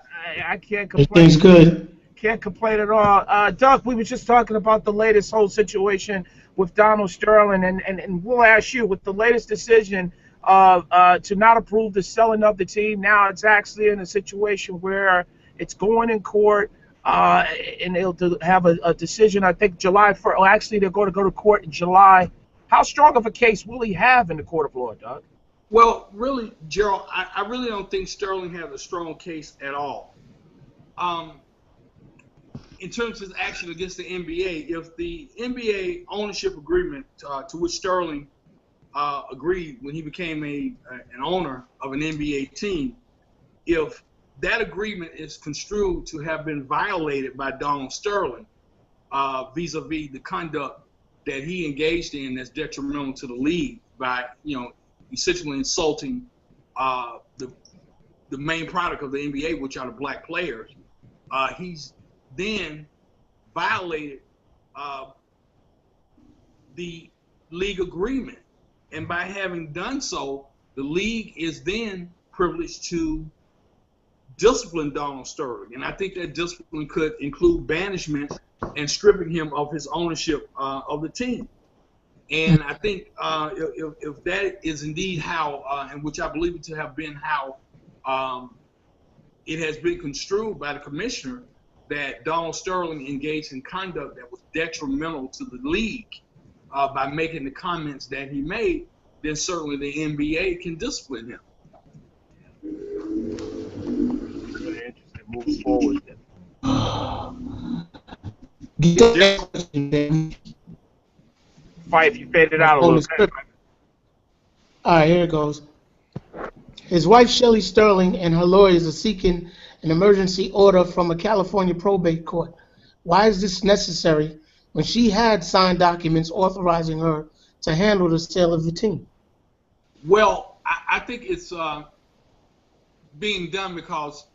I can't complain. Everything's good. Can't complain at all. Doug, we were just talking about the latest whole situation with Donald Sterling, and we'll ask you, with the latest decision to not approve the selling of the team, now it's actually in a situation where it's going in court, and they'll have a decision, I think, July 1st. Well, actually, they're going to go to court in July. How strong of a case will he have in the court of law, Doug? Well, really, Gerald, I really don't think Sterling has a strong case at all. In terms of his action against the NBA, if the NBA ownership agreement to which Sterling agreed when he became an owner of an NBA team, if that agreement is construed to have been violated by Donald Sterling vis-a-vis the conduct that he engaged in that's detrimental to the league by, essentially insulting the main product of the NBA, which are the black players, he's then violated the league agreement. And by having done so, the league is then privileged to discipline Donald Sterling. And I think that discipline could include banishment and stripping him of his ownership of the team. And I think if that is indeed how, and which I believe it to have been how it has been construed by the commissioner, that Donald Sterling engaged in conduct that was detrimental to the league by making the comments that he made, then certainly the NBA can discipline him. Really interesting. Move forward then. Phife, you faded out a little bit. All right, here it goes. His wife, Shelley Sterling, and her lawyers are seeking an emergency order from a California probate court. Why is this necessary when she had signed documents authorizing her to handle the sale of the team? Well, I think it's being done because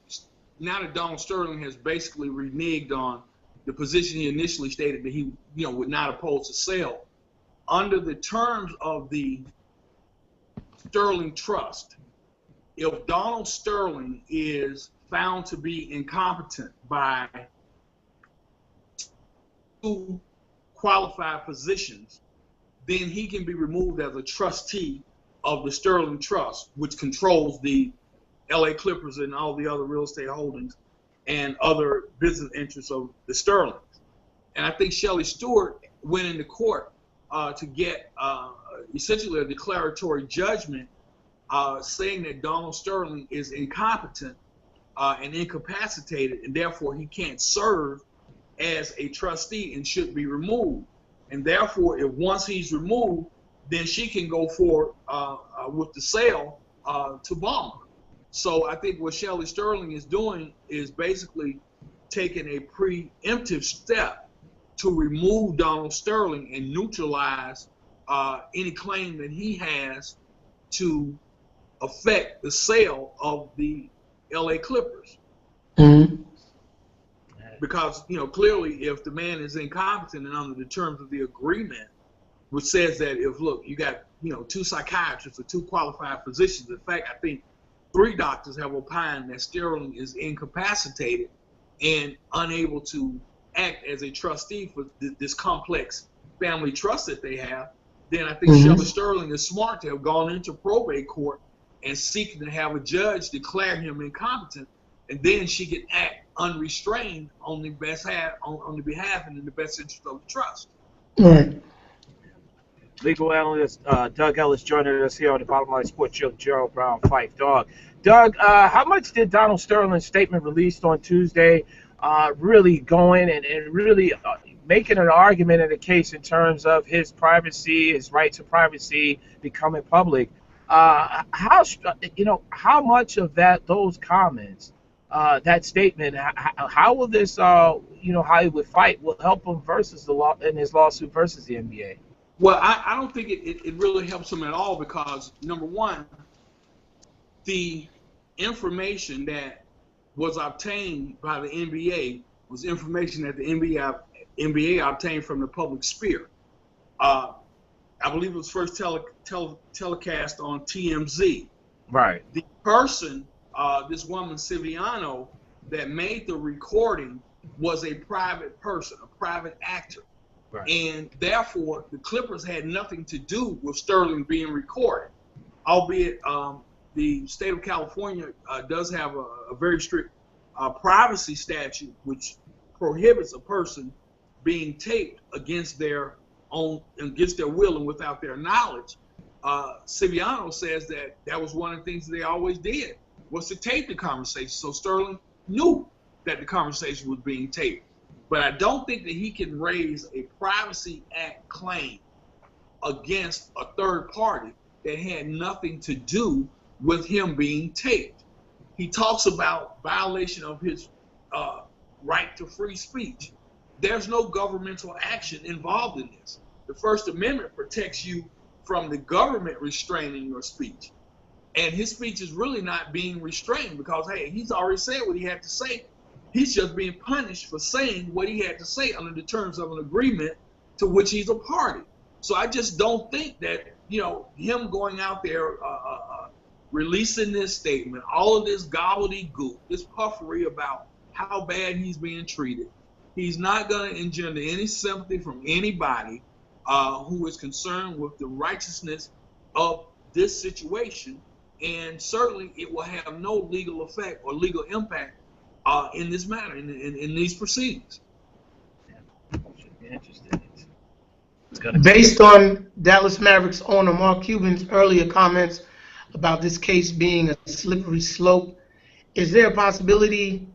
now that Donald Sterling has basically reneged on the position he initially stated that he would not oppose the sale. Under the terms of the Sterling Trust, if Donald Sterling is found to be incompetent by 2 qualified physicians, then he can be removed as a trustee of the Sterling Trust, which controls the LA Clippers and all the other real estate holdings and other business interests of the Sterlings. And I think Shelley Stewart went into court to get essentially a declaratory judgment saying that Donald Sterling is incompetent and incapacitated, and therefore he can't serve as a trustee and should be removed. And therefore, if once he's removed, then she can go forward with the sale to Balmer. So I think what Shelley Sterling is doing is basically taking a preemptive step to remove Donald Sterling and neutralize any claim that he has to affect the sale of the LA Clippers. Mm-hmm. Because, clearly if the man is incompetent and under the terms of the agreement, which says that if, look, you got, 2 psychiatrists or 2 qualified physicians. In fact, I think 3 doctors have opined that Sterling is incapacitated and unable to act as a trustee for this complex family trust that they have. Then I think Shelley Sterling is smart to have gone into probate court and seeking to have a judge declare him incompetent, and then she can act unrestrained on the behalf and in the best interest of the trust. Right. Legal analyst Doug Ellis joining us here on the Bottom Line Sports Show. Gerald Brown, Phife Dawg. Doug, how much did Donald Sterling's statement released on Tuesday really going and really making an argument in the case in terms of his privacy, his right to privacy becoming public? How much of those comments, that statement, how will this, how he would fight will help him versus the law in his lawsuit versus the NBA? Well, I don't think it really helps him at all because, number one, the information that was obtained by the NBA was information that the NBA obtained from the public sphere. I believe it was first telecast on TMZ. Right. The person, this woman, Siviano, that made the recording was a private person, a private actor. Right. And therefore, the Clippers had nothing to do with Sterling being recorded, albeit the state of California does have a very strict privacy statute which prohibits a person being taped against their will and without their knowledge. Siviano says that was one of the things that they always did, was to tape the conversation. So Sterling knew that the conversation was being taped. But I don't think that he can raise a Privacy Act claim against a third party that had nothing to do with him being taped. He talks about violation of his right to free speech. There's no governmental action involved in this. The First Amendment protects you from the government restraining your speech. And his speech is really not being restrained because, hey, he's already said what he had to say. He's just being punished for saying what he had to say under the terms of an agreement to which he's a party. So I just don't think that, him going out there, releasing this statement, all of this gobbledygook, this puffery about how bad he's being treated, he's not going to engender any sympathy from anybody who is concerned with the righteousness of this situation. And certainly it will have no legal effect or legal impact in this matter, in these proceedings. Should be interesting. Based on Dallas Mavericks owner Mark Cuban's earlier comments about this case being a slippery slope, is there a possibility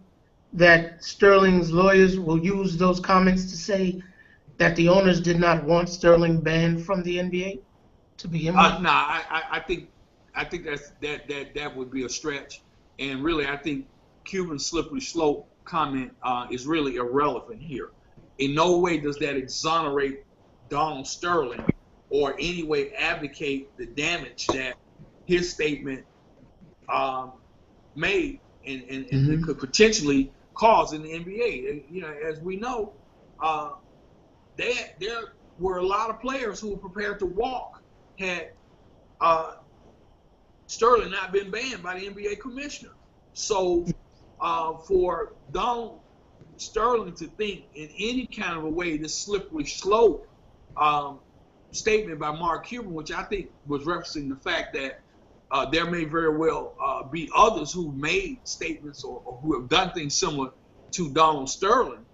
that Sterling's lawyers will use those comments to say that the owners did not want Sterling banned from the NBA to begin with? No, I think that would be a stretch, and really I think Cuban's slippery slope comment is really irrelevant here. In no way does that exonerate Donald Sterling or any way advocate the damage that his statement made and could potentially cause in the NBA. As we know, there were a lot of players who were prepared to walk had Sterling not been banned by the NBA commissioner. So for Donald Sterling to think in any kind of a way this slippery slope statement by Mark Cuban, which I think was referencing the fact that there may very well be others who made statements or who have done things similar to Donald Sterling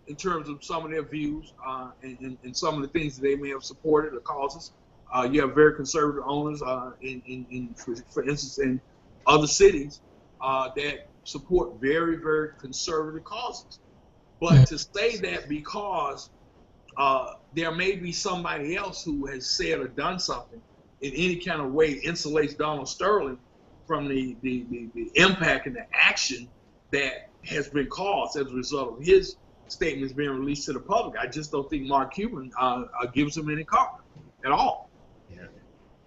in terms of some of their views and some of the things that they may have supported or causes. You have very conservative owners, for instance, in other cities that support very, very conservative causes. But to say that because there may be somebody else who has said or done something in any kind of way insulates Donald Sterling from the impact and the action that has been caused as a result of his statements being released to the public, I just don't think Mark Cuban gives him any cover at all.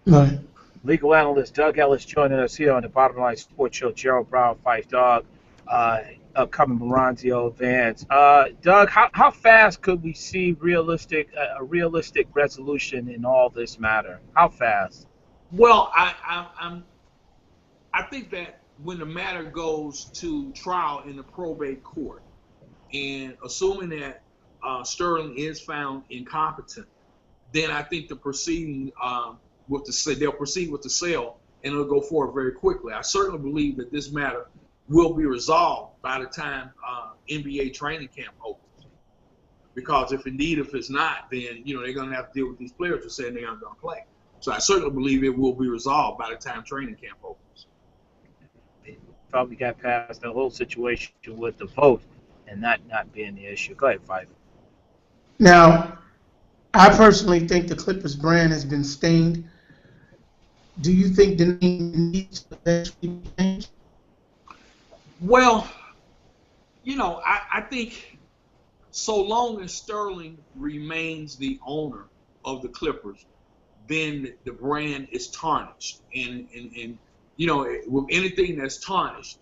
Right. Legal analyst Doug Ellis joining us here on the Bottom Line Sports Show. Gerald Brown, Phife Dawg, upcoming Maronzio, Vance. Doug, how fast could we see a realistic resolution in all this matter? How fast? Well, I think that when the matter goes to trial in the probate court, and assuming that Sterling is found incompetent, then I think the proceeding they'll proceed with the sale and it'll go forward very quickly. I certainly believe that this matter will be resolved by the time NBA training camp opens. because if it's not, then they're going to have to deal with these players who say they aren't going to play. So I certainly believe it will be resolved by the time training camp opens. Thought we got past the whole situation with the vote and that not being the issue. Go ahead, Phife. Now, I personally think the Clippers brand has been stained. Do you think the name needs to eventually be changed? Well, I think so long as Sterling remains the owner of the Clippers, then the brand is tarnished. And with anything that's tarnished,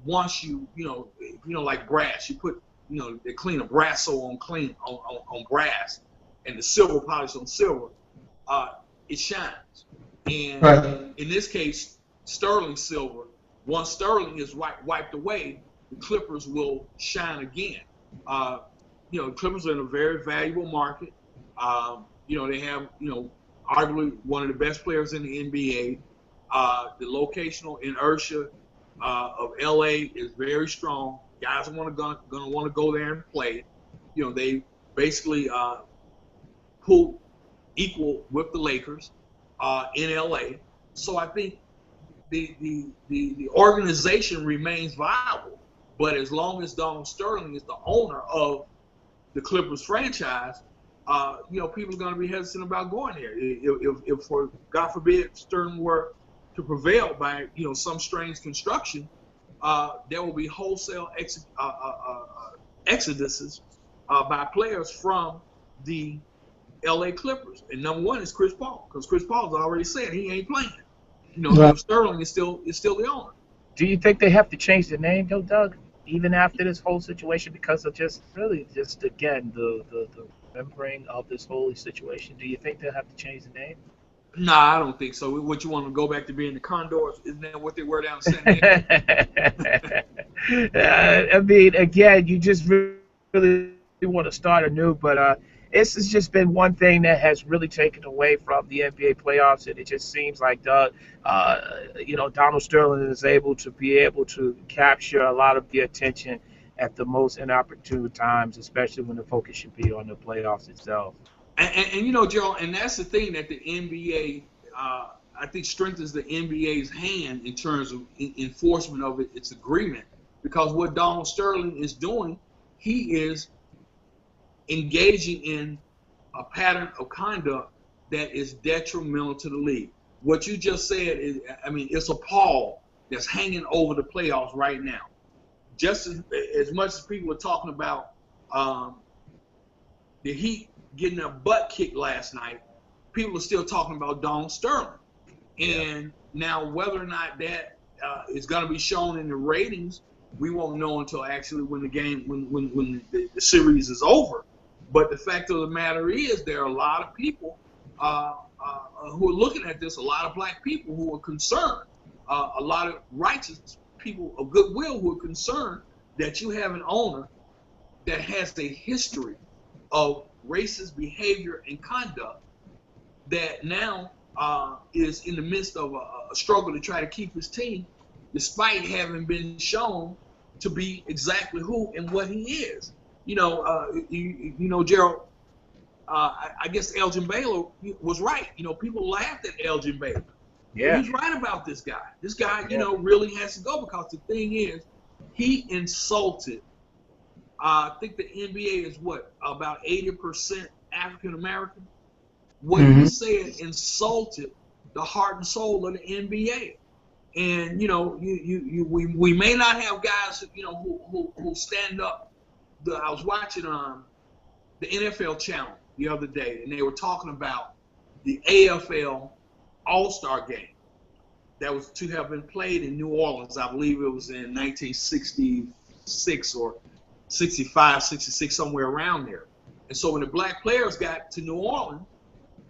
once like brass, you put, they clean a brasso on brass, and the silver polish on silver, it shines. And Right. in this case, Sterling silver, once Sterling is wiped away, the Clippers will shine again. The Clippers are in a very valuable market. They have, arguably one of the best players in the NBA. The locational inertia of LA is very strong. Guys are gonna want to go there and play. They basically pull equal with the Lakers in LA. So I think the organization remains viable. But as long as Donald Sterling is the owner of the Clippers franchise, people are going to be hesitant about going there. If for God forbid, Sterling were to prevail by some strange construction, there will be wholesale exoduses by players from the LA Clippers. And number one is Chris Paul, because Chris Paul's already said he ain't playing. Right. Sterling is still the owner. Do you think they have to change the name, though, Doug, even after this whole situation, because of just again the remembering of this whole situation? Do you think they'll have to change the name? Nah, I don't think so. What, you want to go back to being the Condors? Isn't that what they were down in San Diego? I mean, again, you just really want to start anew, but this has just been one thing that has really taken away from the NBA playoffs, and it just seems like Donald Sterling is able to capture a lot of the attention at the most inopportune times, especially when the focus should be on the playoffs itself. And Gerald, and that's the thing that the NBA, I think, strengthens the NBA's hand in terms of enforcement of its agreement, because what Donald Sterling is doing, he is engaging in a pattern of conduct that is detrimental to the league. What you just said is, it's a pall that's hanging over the playoffs right now. Just as much as people are talking about the Heat getting their butt kicked last night, people are still talking about Donald Sterling. And now whether or not that is going to be shown in the ratings, we won't know until actually when the game, when the series is over. But the fact of the matter is, there are a lot of people who are looking at this, a lot of black people who are concerned, a lot of righteous people of goodwill who are concerned that you have an owner that has a history of racist behavior and conduct that now is in the midst of a struggle to try to keep his team, despite having been shown to be exactly who and what he is. Gerald, I guess Elgin Baylor was right. People laughed at Elgin Baylor. Yeah. But he's right about this guy. This guy, really has to go, because the thing is, he insulted. I think the NBA is about 80% African American. What he said insulted the heart and soul of the NBA. And we may not have guys who stand up. I was watching the NFL channel the other day, and they were talking about the AFL All-Star game that was to have been played in New Orleans. I believe it was in 1966 or 65, 66, somewhere around there. And so when the black players got to New Orleans,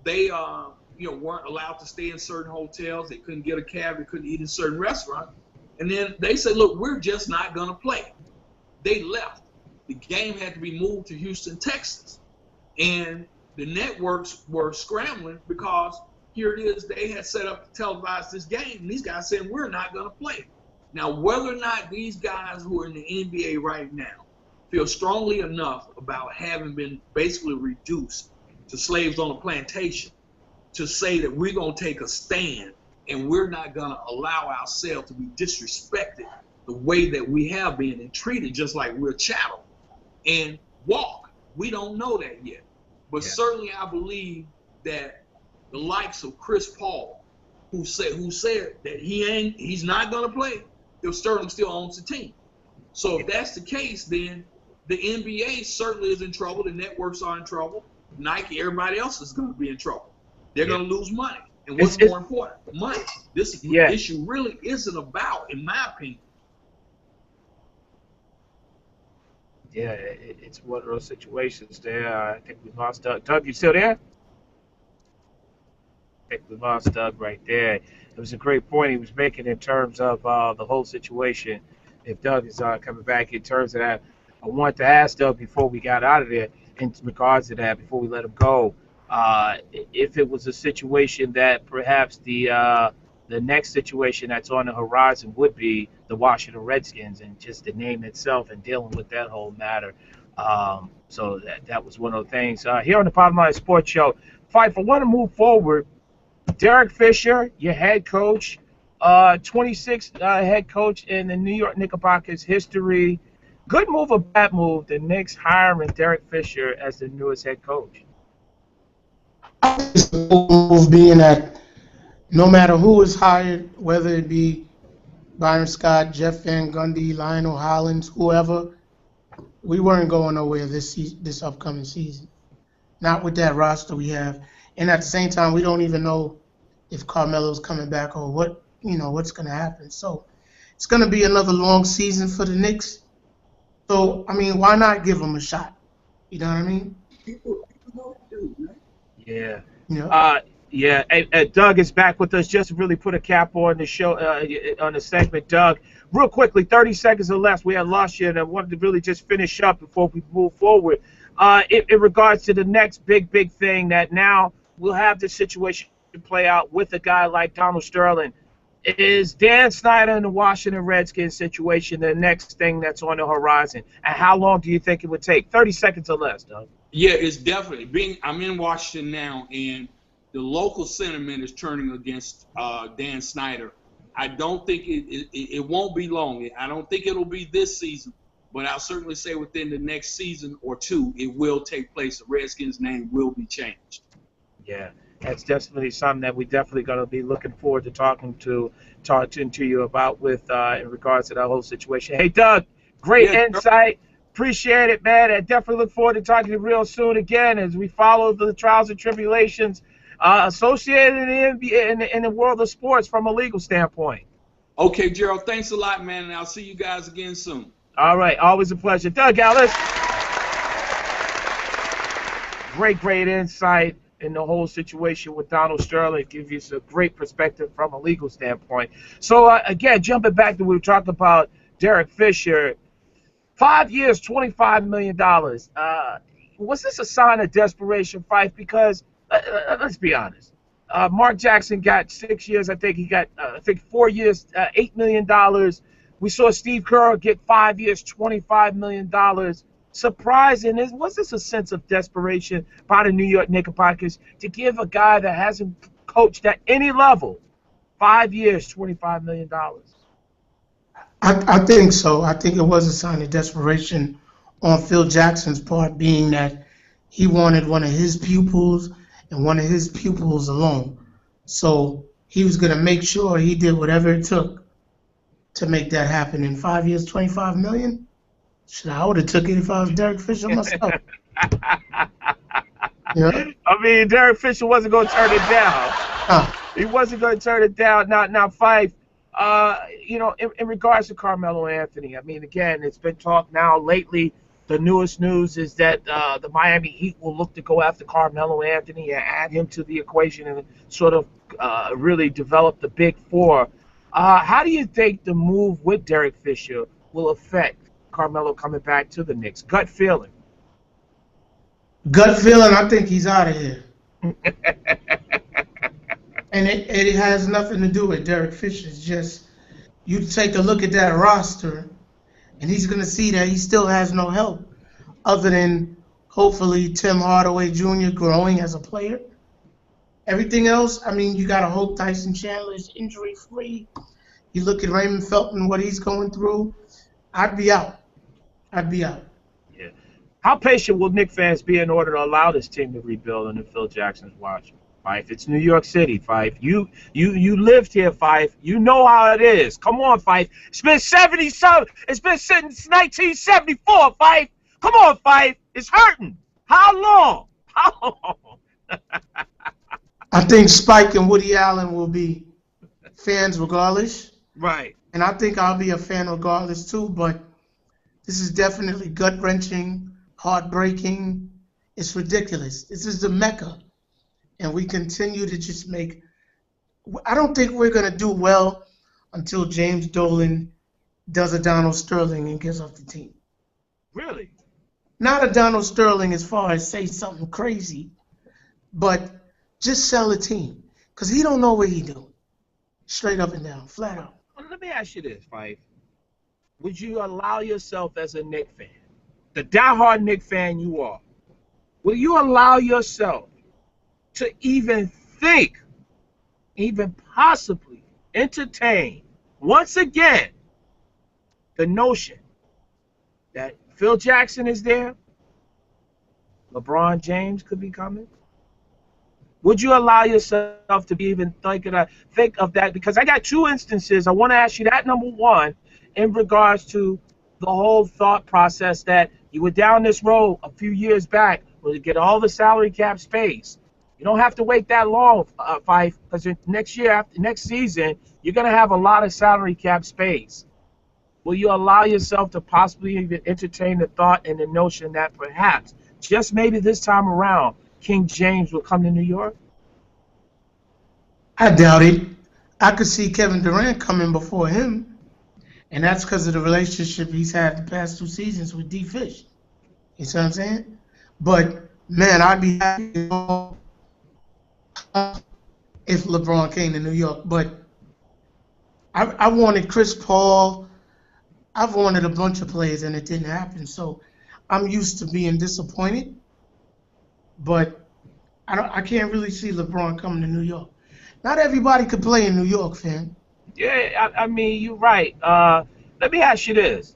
they weren't allowed to stay in certain hotels. They couldn't get a cab. They couldn't eat in certain restaurants. And then they said, look, we're just not going to play. They left. The game had to be moved to Houston, Texas. And the networks were scrambling because here it is, they had set up to televise this game, and these guys saying we're not going to play. Now, whether or not these guys who are in the NBA right now feel strongly enough about having been basically reduced to slaves on a plantation to say that we're going to take a stand and we're not going to allow ourselves to be disrespected the way that we have been and treated just like we're chattel and walk. We don't know that yet. But certainly I believe that the likes of Chris Paul, who said that he's not going to play if Sterling still owns the team. So if that's the case, then the NBA certainly is in trouble. The networks are in trouble. Nike, everybody else is going to be in trouble. They're going to lose money. And what's more important? Money. This issue really isn't about, in my opinion. Yeah, it's one of those situations there. I think we lost Doug. Doug, you still there? I think we lost Doug right there. It was a great point he was making in terms of the whole situation. If Doug is coming back in terms of that, I want to ask Doug before we got out of there in regards to that, before we let him go, if it was a situation that perhaps the next situation that's on the horizon would be the Washington Redskins and just the name itself and dealing with that whole matter. So that was one of the things. Here on the Bottom Line Sports Show, Phife, I want to move forward. Derek Fisher, your head coach, 26th head coach in the New York Knickerbockers history. Good move or bad move, the Knicks hiring Derek Fisher as the newest head coach? I think it's a good move, being that no matter who is hired, whether it be Byron Scott, Jeff Van Gundy, Lionel Hollins, whoever, we weren't going nowhere this upcoming season. Not with that roster we have. And at the same time, we don't even know if Carmelo's coming back or what's going to happen. So it's going to be another long season for the Knicks. So, I mean, why not give them a shot? You know what I mean? People know what to do, right? Yeah. Yeah. Hey, Doug is back with us. Just to really put a cap on the show, on the segment, Doug. Real quickly, 30 seconds or less. We had lost you, and I wanted to really just finish up before we move forward. In regards to the next big thing that now we'll have this situation play out with a guy like Donald Sterling. Is Dan Snyder and the Washington Redskins situation the next thing that's on the horizon? And how long do you think it would take? 30 seconds or less, Doug. Yeah, it's definitely. I'm in Washington now, and the local sentiment is turning against Dan Snyder. I don't think it won't be long. I don't think it'll be this season, but I'll certainly say within the next season or two, it will take place. The Redskins' name will be changed. Yeah, that's definitely something that we definitely going to be looking forward to talking to you about with in regards to that whole situation. Hey, Doug, great insight. Appreciate it, man. I definitely look forward to talking to you real soon again as we follow the trials and tribulations associated in the NBA, in the world of sports from a legal standpoint. Okay, Gerald, thanks a lot, man, and I'll see you guys again soon. All right, always a pleasure. Doug Ellis, great insight in the whole situation with Donald Sterling. Gives you a great perspective from a legal standpoint. So, again, jumping back to what we were talking about, Derek Fisher, 5 years, $25 million. Was this a sign of desperation, Phife? Because let's be honest. Mark Jackson got 6 years. I think he got 4 years, $8 million. We saw Steve Kerr get 5 years, $25 million. Surprising. Was this a sense of desperation by the New York Knickerbockers to give a guy that hasn't coached at any level 5 years, $25 million? I think so. I think it was a sign of desperation on Phil Jackson's part, being that he wanted one of his pupils and one of his pupils alone. So he was going to make sure he did whatever it took to make that happen. In 5 years, $25 million? I would have took it if I was Derek Fisher myself. Yeah. I mean, Derek Fisher wasn't going to turn it down. He wasn't going to turn it down. Now, Phife, in regards to Carmelo Anthony, I mean, again, it's been talked now lately. The newest news is that the Miami Heat will look to go after Carmelo Anthony and add him to the equation and sort of really develop the big four. How do you think the move with Derek Fisher will affect Carmelo coming back to the Knicks? Gut feeling. Gut feeling, I think he's out of here. And it has nothing to do with Derek Fisher. It's just, you take a look at that roster, And he's going to see that he still has no help other than hopefully Tim Hardaway Jr. growing as a player. Everything else, I mean, you got to hope Tyson Chandler is injury-free. You look at Raymond Felton, what he's going through, I'd be out. Yeah. How patient will Knicks fans be in order to allow this team to rebuild under Phil Jackson's watch? Phife, it's New York City, Phife. You lived here, Phife. You know how it is. Come on, Phife. It's been 70-something. It's been since 1974, Phife. Come on, Phife. It's hurting. How long? How long? I think Spike and Woody Allen will be fans regardless. Right. And I think I'll be a fan regardless too, but this is definitely gut-wrenching, heartbreaking. It's ridiculous. This is the Mecca. And we continue to just make – I don't think we're going to do well until James Dolan does a Donald Sterling and gives up the team. Really? Not a Donald Sterling as far as say something crazy, but just sell a team. Because he don't know what he doing. Straight up and down, flat out. Well, let me ask you this, Phife. Would you allow yourself as a Knicks fan, the diehard Knicks fan you are, will you allow yourself to even think, even possibly entertain, once again, the notion that Phil Jackson is there, LeBron James could be coming? Would you allow yourself to be even think of that? Because I got two instances. I want to ask you that, number one, in regards to the whole thought process that you were down this road a few years back where you get all the salary cap space. You don't have to wait that long, Phife, because next season, you're going to have a lot of salary cap space. Will you allow yourself to possibly even entertain the thought and the notion that perhaps, just maybe this time around, King James will come to New York? I doubt it. I could see Kevin Durant coming before him, and that's because of the relationship he's had the past 2 seasons with D. Fish. You see what I'm saying? But, man, I'd be happy if LeBron came to New York. But I wanted Chris Paul. I've wanted a bunch of players, and it didn't happen. So I'm used to being disappointed. But I can't really see LeBron coming to New York. Not everybody could play in New York, fam. Yeah, I mean, you're right. Let me ask you this.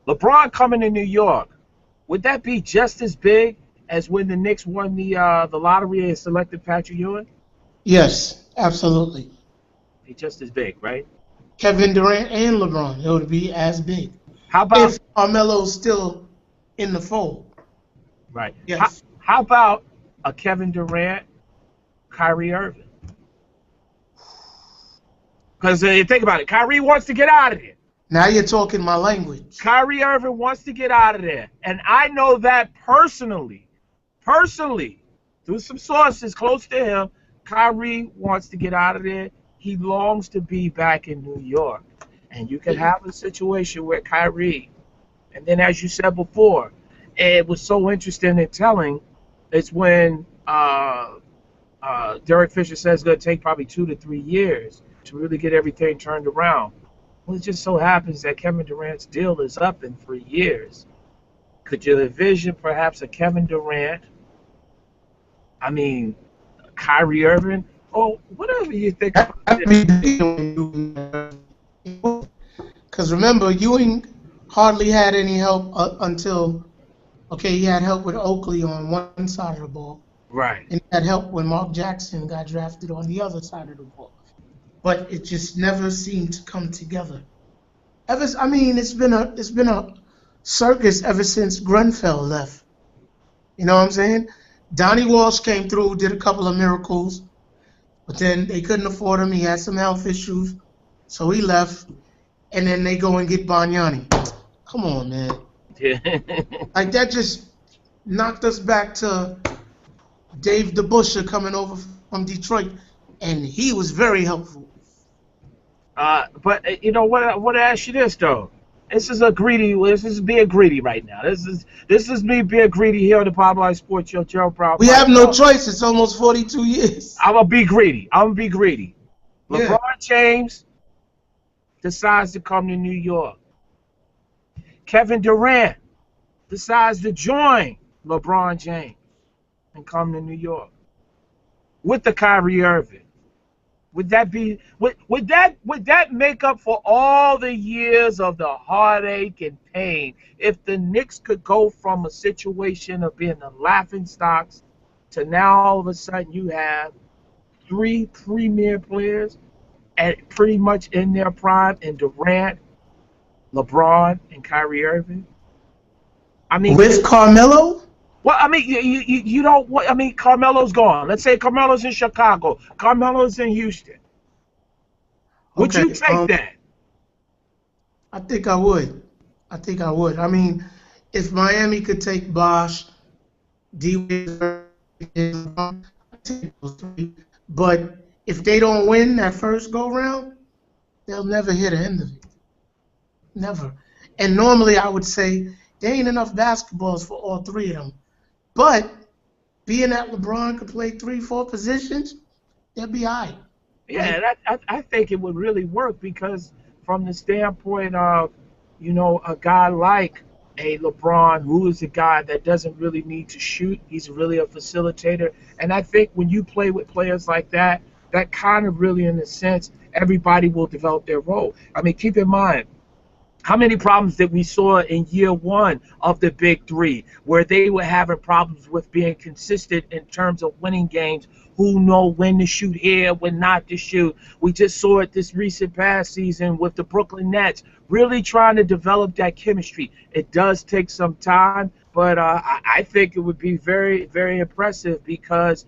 LeBron coming to New York, would that be just as big as when the Knicks won the lottery and selected Patrick Ewing? Yes, absolutely. Be just as big, right? Kevin Durant and LeBron, it would be as big. How about if Carmelo's still in the fold? Right. Yes. How about a Kevin Durant, Kyrie Irving? Because you think about it, Kyrie wants to get out of there. Now you're talking my language. Kyrie Irving wants to get out of there. And I know that personally, through some sources close to him, Kyrie wants to get out of there. He longs to be back in New York. And you can have a situation where Kyrie, and then as you said before, it was so interesting and telling, it's when Derek Fisher says it's going to take probably 2 to 3 years to really get everything turned around. Well, it just so happens that Kevin Durant's deal is up in 3 years. Could you envision perhaps a Kevin Durant, Kyrie Irving, or whatever you think about it? Because remember, Ewing hardly had any help until, he had help with Oakley on one side of the ball. Right. And he had help when Mark Jackson got drafted on the other side of the ball. But it just never seemed to come together. It's been a circus ever since Grunfeld left. You know what I'm saying? Donnie Walsh came through, did a couple of miracles, but then they couldn't afford him. He had some health issues, so he left. And then they go and get Bargnani. Come on, man. Yeah. Like, that just knocked us back to Dave DeBusschere coming over from Detroit, and he was very helpful. But you know what? I want to ask you this though. This is being greedy right now. This is me being greedy here on the Bottom Line Sports Show. Gerald Brown. We have no choice. It's almost 42 years. I'm gonna be greedy. LeBron Yeah. James decides to come to New York. Kevin Durant decides to join LeBron James and come to New York with the Kyrie Irving, would that make up for all the years of the heartache and pain if the Knicks could go from a situation of being the laughingstocks to now all of a sudden you have 3 premier players at pretty much in their prime in Durant, LeBron, and Kyrie Irving? I mean, with Carmelo? well, I mean, you don't. I mean, Carmelo's gone. Let's say Carmelo's in Chicago. Carmelo's in Houston. Would Okay, you take that? I think I would. I mean, if Miami could take Bosh, D-Wade, I'd take those 3. But if they don't win that first go-round, they'll never hit the end of it. Never. And normally I would say there ain't enough basketballs for all 3 of them. But being that LeBron could play 3-4 positions, they'll be all right. Yeah, I think it would really work because from the standpoint of, a guy like a LeBron, who is a guy that doesn't really need to shoot. He's really a facilitator. And I think when you play with players like that, that kind of really, in a sense, everybody will develop their role. I mean, keep in mind, how many problems that we saw in year 1 of the Big 3, where they were having problems with being consistent in terms of winning games, who know when to shoot here, when not to shoot. We just saw it this recent past season with the Brooklyn Nets, really trying to develop that chemistry. It does take some time, but I think it would be very, very impressive because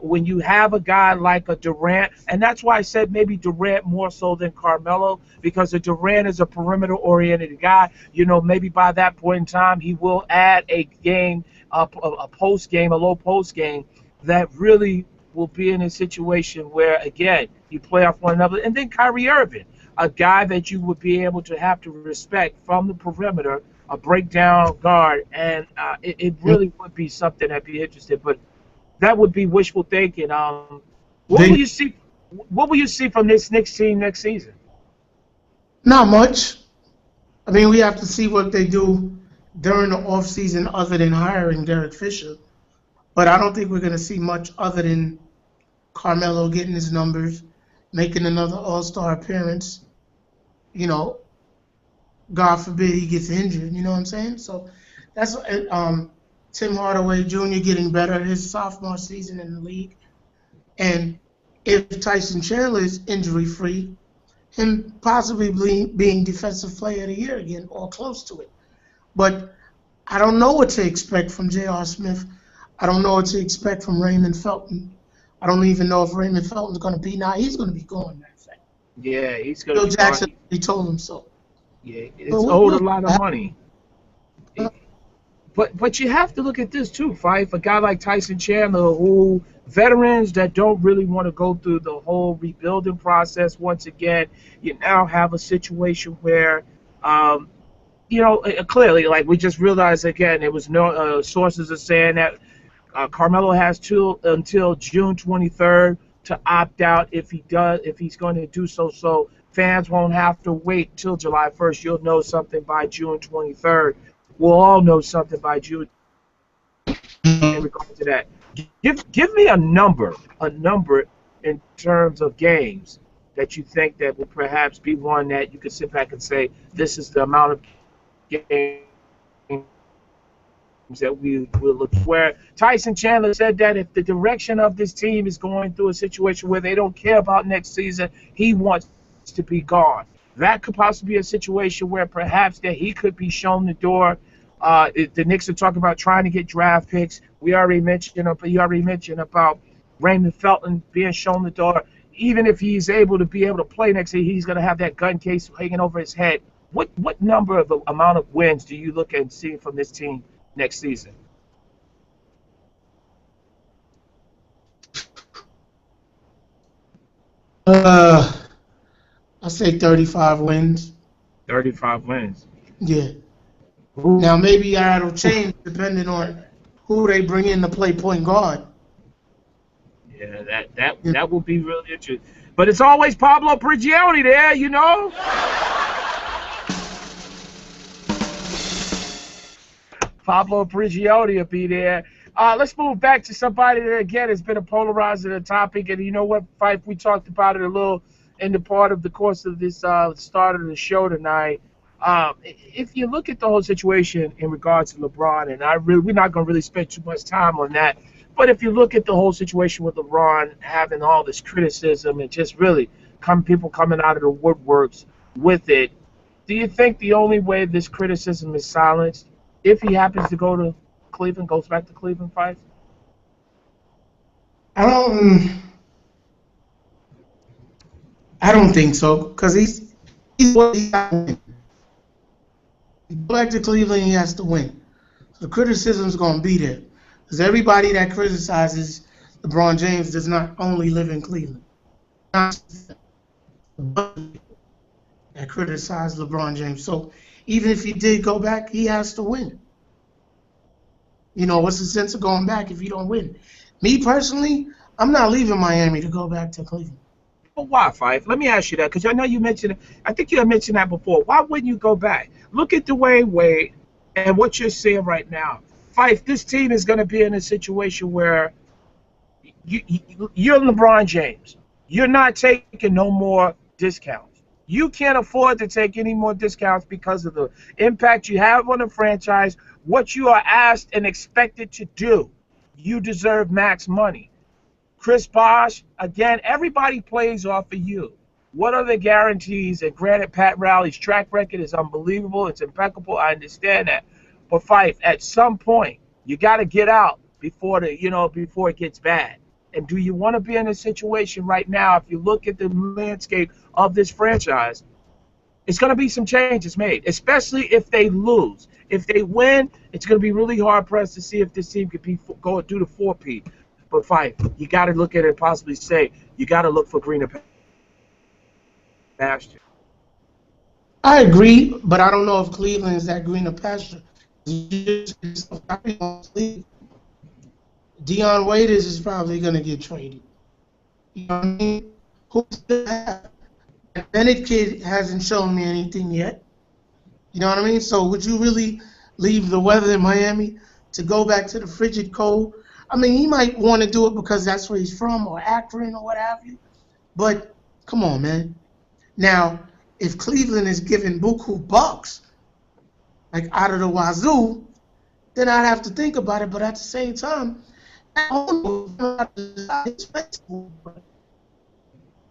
when you have a guy like a Durant, and that's why I said maybe Durant more so than Carmelo, because a Durant is a perimeter-oriented guy. Maybe by that point in time, he will add a game, a post game, a low post game that really will be in a situation where, again, you play off one another. And then Kyrie Irving, a guy that you would be able to have to respect from the perimeter, a breakdown guard, and it really would be something I'd be interested. But that would be wishful thinking. What will you see? What will you see from this Knicks team next season? Not much. I mean, we have to see what they do during the offseason other than hiring Derek Fisher. But I don't think we're going to see much other than Carmelo getting his numbers, making another All-Star appearance. God forbid he gets injured. You know what I'm saying? So that's Tim Hardaway Jr. getting better his sophomore season in the league. And if Tyson Chandler is injury-free, him possibly being Defensive Player of the Year again or close to it. But I don't know what to expect from J.R. Smith. I don't know what to expect from Raymond Felton. I don't even know if Raymond Felton's going to be now. He's going to be gone, matter of fact. Yeah, he's going to Bill be Jackson, gone. he told him so. Yeah, it's owed a lot of money. But you have to look at this too, Phife. A guy like Tyson Chandler, who veterans that don't really want to go through the whole rebuilding process once again, you now have a situation where, clearly, like we just realized again, there was no sources are saying that Carmelo has until June 23rd to opt out if he's going to do so. So fans won't have to wait till July 1st. You'll know something by June 23rd. We'll all know something by June in regard to that. Give me a number in terms of games that you think that will perhaps be one that you could sit back and say, this is the amount of games that we will look where Tyson Chandler said that if the direction of this team is going through a situation where they don't care about next season, he wants to be gone. That could possibly be a situation where perhaps that he could be shown the door. The Knicks are talking about trying to get draft picks. You already mentioned about Raymond Felton being shown the door. Even if he's able to play next year, he's going to have that gun case hanging over his head. What number of amount of wins do you look and see from this team next season? I say 35 wins. 35 wins. Yeah. Now maybe that'll change depending on who they bring in to play point guard. Yeah, that will be really interesting. But it's always Pablo Prigioni there, Pablo Prigioni will be there. Let's move back to somebody that, again, has been a polarizer topic. And you know what, Phife, we talked about it a little in the part of the course of this start of the show tonight. If you look at the whole situation in regards to LeBron, and we're not going to really spend too much time on that, but if you look at the whole situation with LeBron having all this criticism and just really people coming out of the woodworks with it, do you think the only way this criticism is silenced, if he happens to go to Cleveland, goes back to Cleveland, Phife? I don't think so, because he's what he got to win. Go back to Cleveland, he has to win. The criticism's going to be there, because everybody that criticizes LeBron James does not only live in Cleveland. That criticize LeBron James. So even if he did go back, he has to win. You know, what's the sense of going back if you don't win? Me personally, I'm not leaving Miami to go back to Cleveland. Well, why, Phife? Let me ask you that, because I know you mentioned it. I think you had mentioned that before. Why wouldn't you go back? Look at Dwayne Wade and what you're seeing right now. Phife, this team is going to be in a situation where you're LeBron James. You're not taking no more discounts. You can't afford to take any more discounts because of the impact you have on the franchise, what you are asked and expected to do. You deserve max money. Chris Bosh, again, everybody plays off of you. What are the guarantees? And granted, Pat Riley's track record is unbelievable. It's impeccable. I understand that. But Phife, at some point, you got to get out before it gets bad. And do you want to be in a situation right now, if you look at the landscape of this franchise, it's going to be some changes made, especially if they lose. If they win, it's going to be really hard-pressed to see if this team could do the 4P. But Phife, you got to look at it and possibly say you got to look for greener pasture. I agree, but I don't know if Cleveland is that greener pasture. Deion Waiters is probably going to get traded. You know what I mean? Who's that? That Bennett kid hasn't shown me anything yet. You know what I mean? So would you really leave the weather in Miami to go back to the frigid cold? I mean, he might want to do it because that's where he's from, or Akron, or what have you. But come on, man. Now, if Cleveland is giving buku bucks, like out of the wazoo, then I'd have to think about it. But at the same time,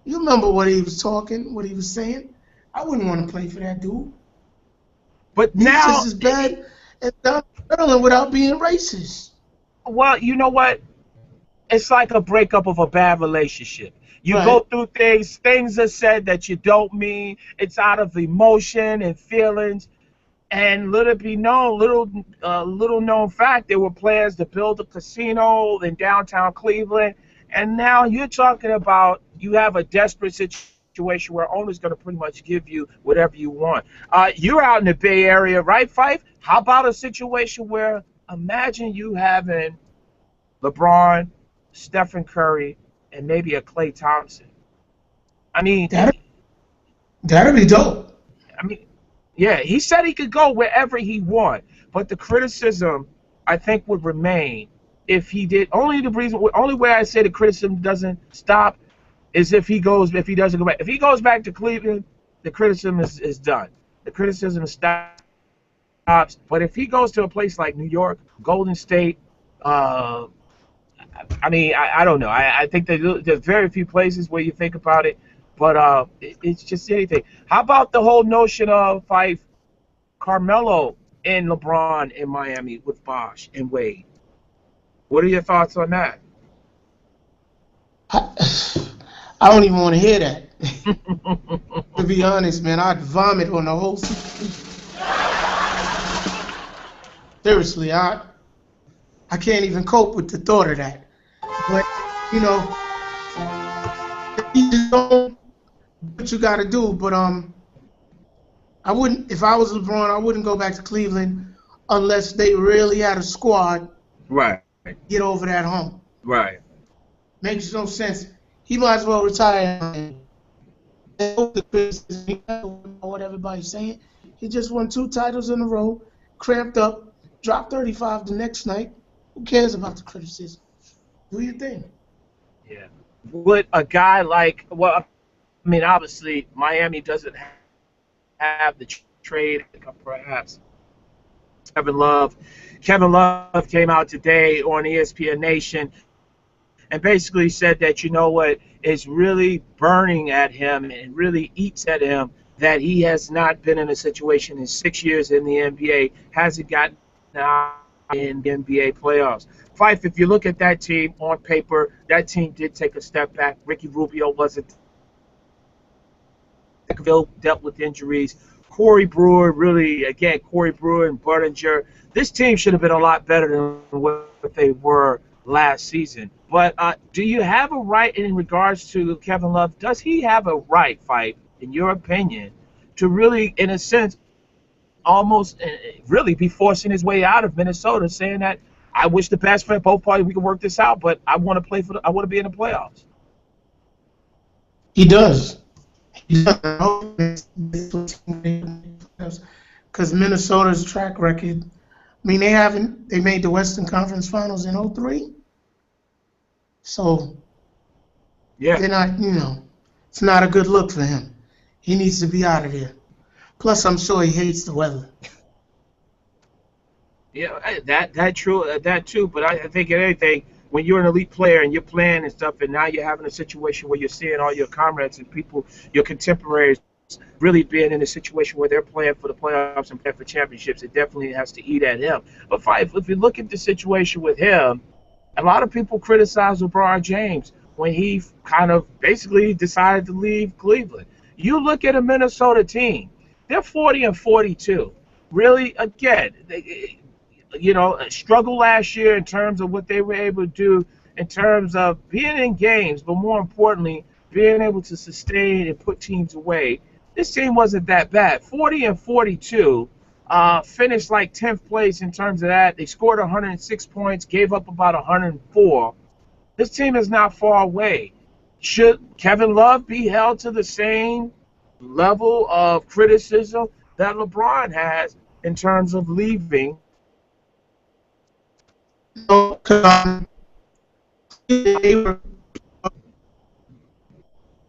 you remember what he was talking, what he was saying? I wouldn't want to play for that dude. But He's now, just as bad as Don Sterling without being racist. Well, you know what? It's like a breakup of a bad relationship. You Right. go through things are said that you don't mean. It's out of emotion and feelings. And little known fact, there were plans to build a casino in downtown Cleveland. And now you're talking about you have a desperate situation where owner's going to pretty much give you whatever you want. You're out in the Bay Area, right, Phife? How about a situation where imagine you having LeBron, Stephen Curry, and maybe a Klay Thompson? I mean, That'd be dope. I mean, yeah, he said he could go wherever he want, but the criticism, I think, would remain if he did. Only way I say the criticism doesn't stop is if he doesn't go back. If he goes back to Cleveland, the criticism is done. The criticism stops. But if he goes to a place like New York, Golden State, I don't know. I think there's very few places where you think about it, but it's just anything. How about the whole notion of Phife, Carmelo and LeBron in Miami with Bosh and Wade? What are your thoughts on that? I don't even want to hear that. To be honest, man, I'd vomit on the whole situation. Seriously, I can't even cope with the thought of that. But, you know, you just don't do what you got to do. But I wouldn't, if I was LeBron, I wouldn't go back to Cleveland unless they really had a squad. Right. Get over that hump. Right. Makes no sense. He might as well retire. What everybody's saying. He just won 2 titles in a row, cramped up, drop 35 the next night. Who cares about the criticism? Do your thing. Yeah. Would a guy like, well, I mean, obviously, Miami doesn't have the trade, perhaps. Kevin Love. Kevin Love came out today on ESPN Nation and basically said that, you know what, it's really burning at him and really eats at him that he has not been in a situation in 6 years in the NBA, hasn't gotten out in the NBA playoffs. Phife, if you look at that team on paper, that team did take a step back. Ricky Rubio wasn't. Dealt with injuries. Corey Brewer, really, again, Corey Brewer and Budinger. This team should have been a lot better than what they were last season. But do you have a right in regards to Kevin Love? Does he have a right, Phife, in your opinion, to really, in a sense, almost really be forcing his way out of Minnesota, saying that I wish the best for both parties. We can work this out, but I want to play I want to be in the playoffs. He does. Because Minnesota's track record, I mean, they made the Western Conference Finals in 2003. So, yeah, they're not, it's not a good look for him. He needs to be out of there. Plus, I'm sure he hates the weather. Yeah, that true, that too. But I think in anything, when you're an elite player and you're playing and stuff, and now you're having a situation where you're seeing all your comrades and people, your contemporaries, really being in a situation where they're playing for the playoffs and playing for championships, it definitely has to eat at him. But Phife, if you look at the situation with him, a lot of people criticize LeBron James when he kind of basically decided to leave Cleveland. You look at a Minnesota team, they're 40-42. Really, again, a struggle last year in terms of what they were able to do in terms of being in games, but more importantly, being able to sustain and put teams away. This team wasn't that bad. 40-42, finished like 10th place in terms of that. They scored 106 points, gave up about 104. This team is not far away. Should Kevin Love be held to the same level of criticism that LeBron has in terms of leaving? No,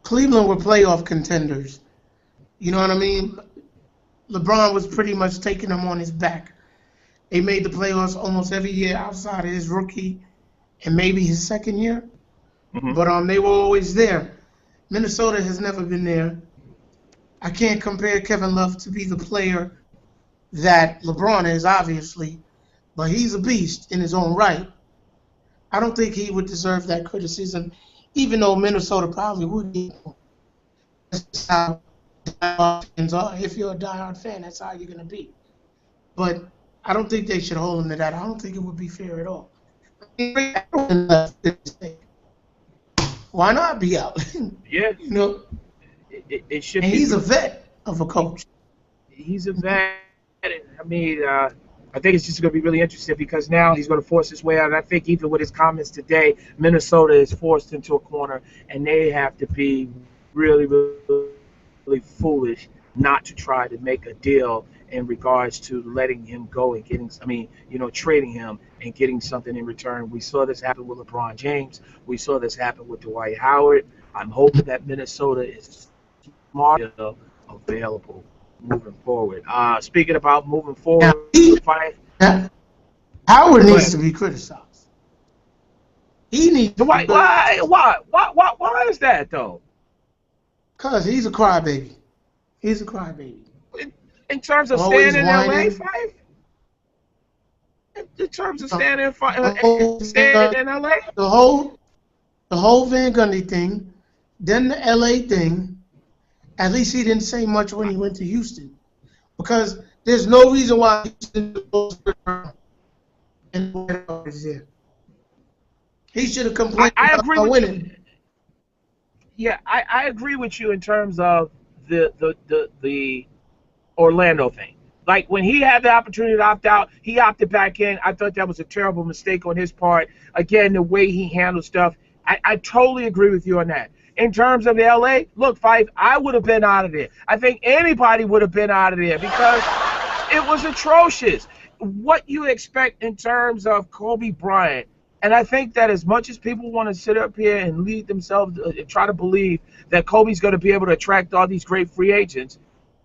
Cleveland were playoff contenders. You know what I mean? LeBron was pretty much taking them on his back. They made the playoffs almost every year outside of his rookie and maybe his second year. Mm-hmm. But they were always there. Minnesota has never been there. I can't compare Kevin Love to be the player that LeBron is, obviously, but he's a beast in his own right. I don't think he would deserve that criticism, even though Minnesota probably would be. That's how fans are. If you're a diehard fan, that's how you're going to be. But I don't think they should hold him to that. I don't think it would be fair at all. Why not be out? Yeah. It should and be. He's a vet of a coach. He's a vet. I mean, I think it's just going to be really interesting because now he's going to force his way out. And I think even with his comments today, Minnesota is forced into a corner, and they have to be really, really, really foolish not to try to make a deal in regards to letting him go and trading him and getting something in return. We saw this happen with LeBron James. We saw this happen with Dwight Howard. I'm hoping that Minnesota is smart available moving forward. Speaking about moving forward, Howard needs to be criticized. He needs to Why is that though? Because he's a crybaby. He's a crybaby. In terms of staying in LA, Phife? In terms of staying in LA? The whole Van Gundy thing, then the LA thing, at least he didn't say much when he went to Houston. Because there's no reason why Houston goes and is there. He should have complained about winning. Yeah, I agree with you in terms of the Orlando thing. Like when he had the opportunity to opt out, he opted back in. I thought that was a terrible mistake on his part. Again, the way he handled stuff, I totally agree with you on that. In terms of the LA, look, Phife, I would have been out of there. I think anybody would have been out of there because it was atrocious. what you expect in terms of Kobe Bryant. And I think that as much as people want to sit up here and lead themselves and try to believe that Kobe's going to be able to attract all these great free agents,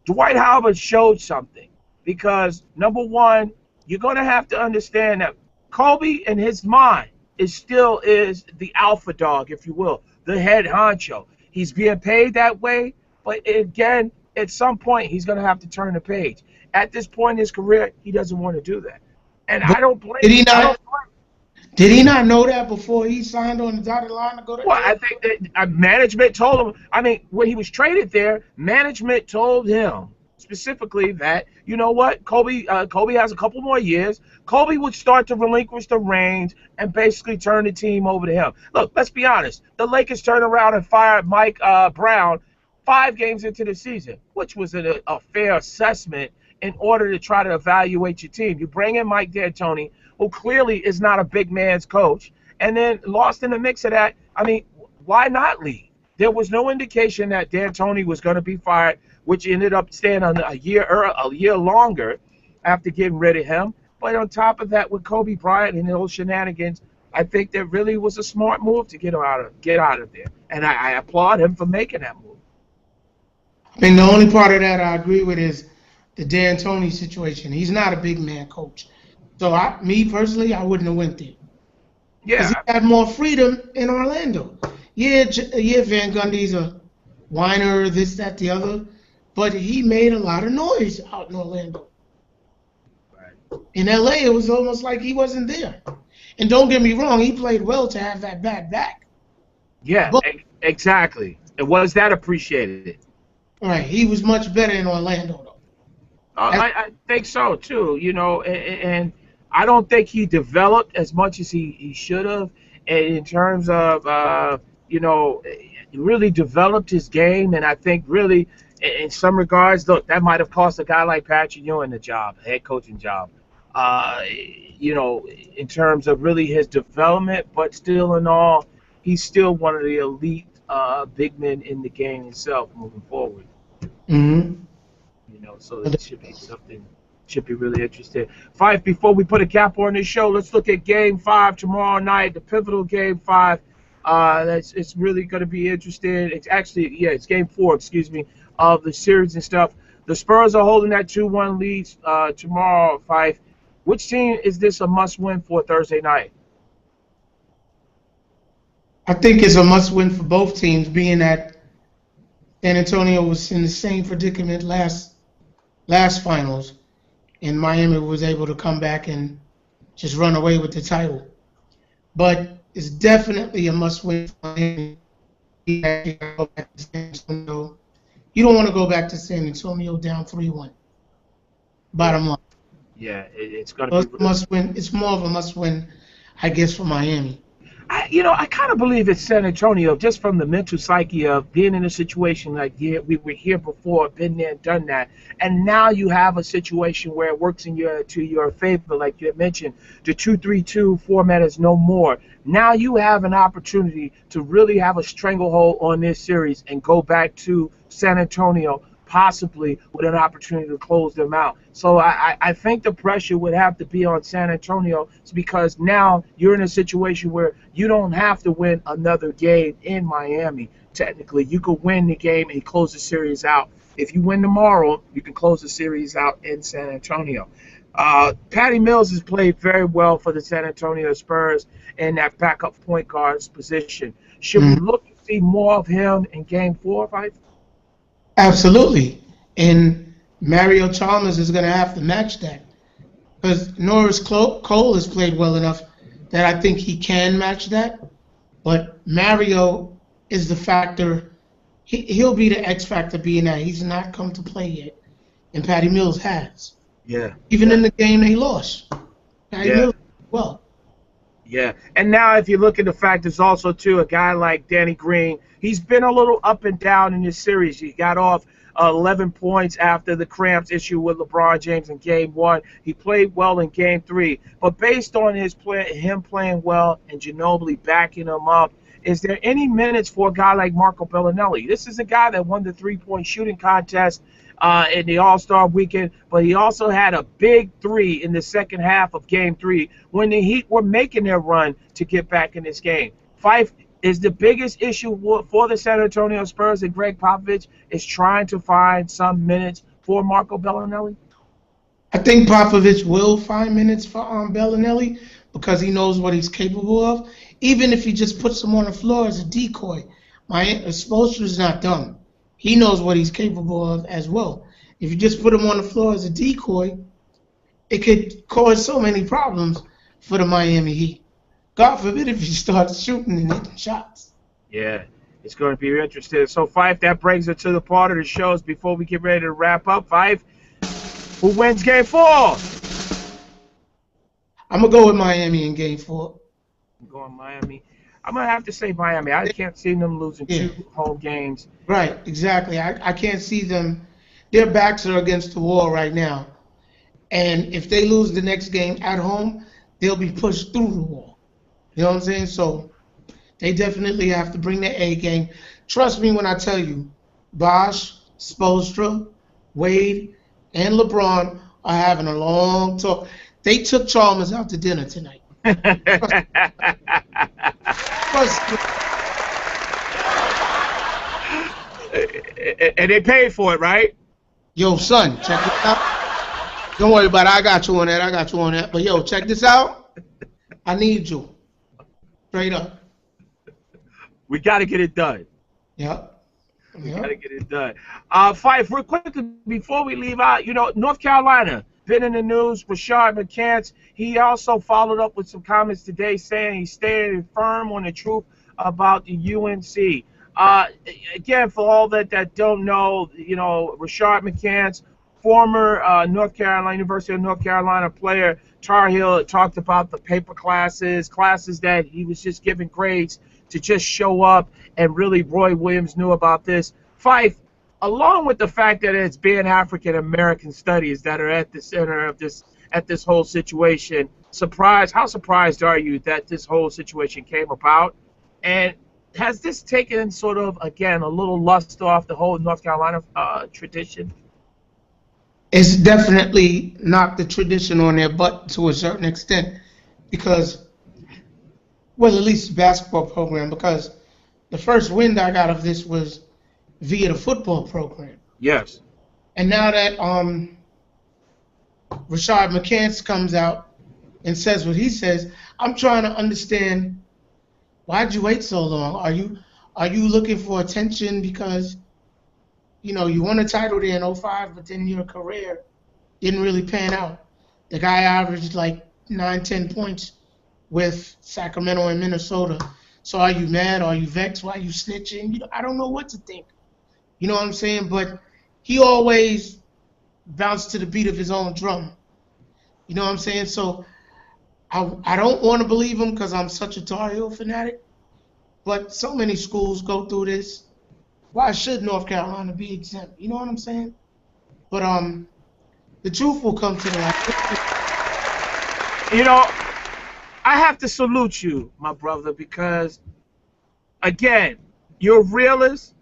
Dwight Howard showed something. Because, number one, you're going to have to understand that Kobe in his mind still is the alpha dog, if you will, the head honcho. He's being paid that way, but again, at some point, he's going to have to turn the page. At this point in his career, he doesn't want to do that. And But I don't blame did he him. not? Did he not know that before he signed on the dotted line to go to? Well, I think that management told him. I mean, when he was traded there, management told him specifically that, you know what, Kobe has a couple more years. Kobe would start to relinquish the reins and basically turn the team over to him. Look, let's be honest. The Lakers turned around and fired Mike Brown 5 games into the season, which was a fair assessment in order to try to evaluate your team. You bring in Mike D'Antoni, who clearly is not a big man's coach, and then lost in the mix of that. I mean, why not leave? There was no indication that D'Antoni was going to be fired, which ended up staying on a year longer after getting rid of him. But on top of that, with Kobe Bryant and those shenanigans, I think that really was a smart move to get out of there. And I applaud him for making that move. I mean, the only part of that I agree with is the D'Antoni situation. He's not a big man coach. So me personally, I wouldn't have went there. Because Yeah, he had more freedom in Orlando. Yeah, Van Gundy's a whiner, this, that, the other. But he made a lot of noise out in Orlando. right. In LA, it was almost like he wasn't there. And don't get me wrong, he played well to have that bad back. Yeah, But, exactly. And was that appreciated? right, he was much better in Orlando, though. I think so too. You know, and I don't think he developed as much as he should have, in terms of you know, really developed his game. And I think really, in some regards, look, that might have cost a guy like Patrick Ewing the job, a head coaching job. You know, in terms of really his development, but still in all, he's still one of the elite big men in the game itself moving forward. Mm-hmm. You know, so it should be something, should be really interesting. Fife, before we put a cap on this show, let's look at Game 5 tomorrow night, the pivotal Game 5. It's really going to be interesting. It's actually, yeah, it's Game 4, excuse me, of the series and stuff. The Spurs are holding that 2-1 lead tomorrow, Fife. Which team is this a must-win for Thursday night? I think it's a must-win for both teams, being that San Antonio was in the same predicament last finals, and Miami was able to come back and just run away with the title. But it's definitely a must-win for Miami. You don't want to go back to San Antonio down 3-1. Bottom line. Yeah, it's going So to it's be a must-win. It's more of a must-win, I guess, for Miami. I kind of believe it's San Antonio, just from the mental psyche of being in a situation like, yeah, we were here before, been there, done that, and now you have a situation where it works to your favor, like you had mentioned. The 2-3-2 format is no more. Now you have an opportunity to really have a stranglehold on this series and go back to San Antonio, possibly with an opportunity to close them out. So I think the pressure would have to be on San Antonio, because now you're in a situation where you don't have to win another game in Miami. Technically, you could win the game and close the series out. If you win tomorrow, you can close the series out in San Antonio. Patty Mills has played very well for the San Antonio Spurs in that backup point guard's position. Should we look to see more of him in Game 4, right? Absolutely. And Mario Chalmers is going to have to match that. Because Norris Cole has played well enough that I think he can match that. But Mario is the factor. He'll be the X factor, being that he's not come to play yet. And Patty Mills has. Yeah. Even in the game they lost. Patty Mills well. Yeah, and now if you look at the factors also, too, a guy like Danny Green, he's been a little up and down in this series. He got off 11 points after the cramps issue with LeBron James in Game 1. He played well in Game 3. But based on him playing well and Ginobili backing him up, is there any minutes for a guy like Marco Bellinelli? This is a guy that won the three-point shooting contest in the All-Star weekend, but he also had a big three in the second half of Game 3 when the Heat were making their run to get back in this game. Phife, is the biggest issue for the San Antonio Spurs and Greg Popovich is trying to find some minutes for Marco Bellinelli? I think Popovich will find minutes for Bellinelli because he knows what he's capable of. Even if he just puts him on the floor as a decoy, Spoelstra's not dumb. He knows what he's capable of as well. If you just put him on the floor as a decoy, it could cause so many problems for the Miami Heat. God forbid if he starts shooting and hitting shots. Yeah, it's going to be interesting. So, Phife, that brings us to the part of the shows before we get ready to wrap up. Phife, who wins Game 4? I'm going to go with Miami in Game 4. I'm going Miami. I'm going to have to say Miami. I can't see them losing 2 home games. Right, exactly. I can't see them. Their backs are against the wall right now. And if they lose the next game at home, they'll be pushed through the wall. You know what I'm saying? So they definitely have to bring their A game. Trust me when I tell you, Bosh, Spoelstra, Wade, and LeBron are having a long talk. They took Chalmers out to dinner tonight. And they paid for it, right? Yo, son, check this out. Don't worry about it. I got you on that. But, yo, check this out. I need you. Straight up. We got to get it done. Yep. We got to get it done. Phife, real quickly, before we leave out, North Carolina, been in the news. Rashard McCants, he also followed up with some comments today saying he's staying firm on the truth about the UNC. Again, for all that don't know, Rashard McCants, former University of North Carolina player, Tar Heel, talked about the paper classes that he was just giving grades to just show up, and really Roy Williams knew about this. Phife, along with the fact that it's being African American studies that are at the center of this whole situation, how surprised are you that this whole situation came about? And has this taken sort of, again, a little lust off the whole North Carolina tradition? It's definitely knocked the tradition on their butt to a certain extent because, well, at least the basketball program, because the first wind I got of this was via the football program. Yes. And now that Rashard McCants comes out and says what he says, I'm trying to understand, why'd you wait so long? Are you looking for attention because you won a title there in 05, but then your career didn't really pan out? The guy averaged like 9-10 points with Sacramento and Minnesota. So are you mad? Are you vexed? Why are you snitching? I don't know what to think. You know what I'm saying? But he always bounced to the beat of his own drum. You know what I'm saying? So I don't want to believe him because I'm such a Tar Heel fanatic. But so many schools go through this. Why should North Carolina be exempt? You know what I'm saying? But the truth will come to the light. I have to salute you, my brother, because, again, you're a realist,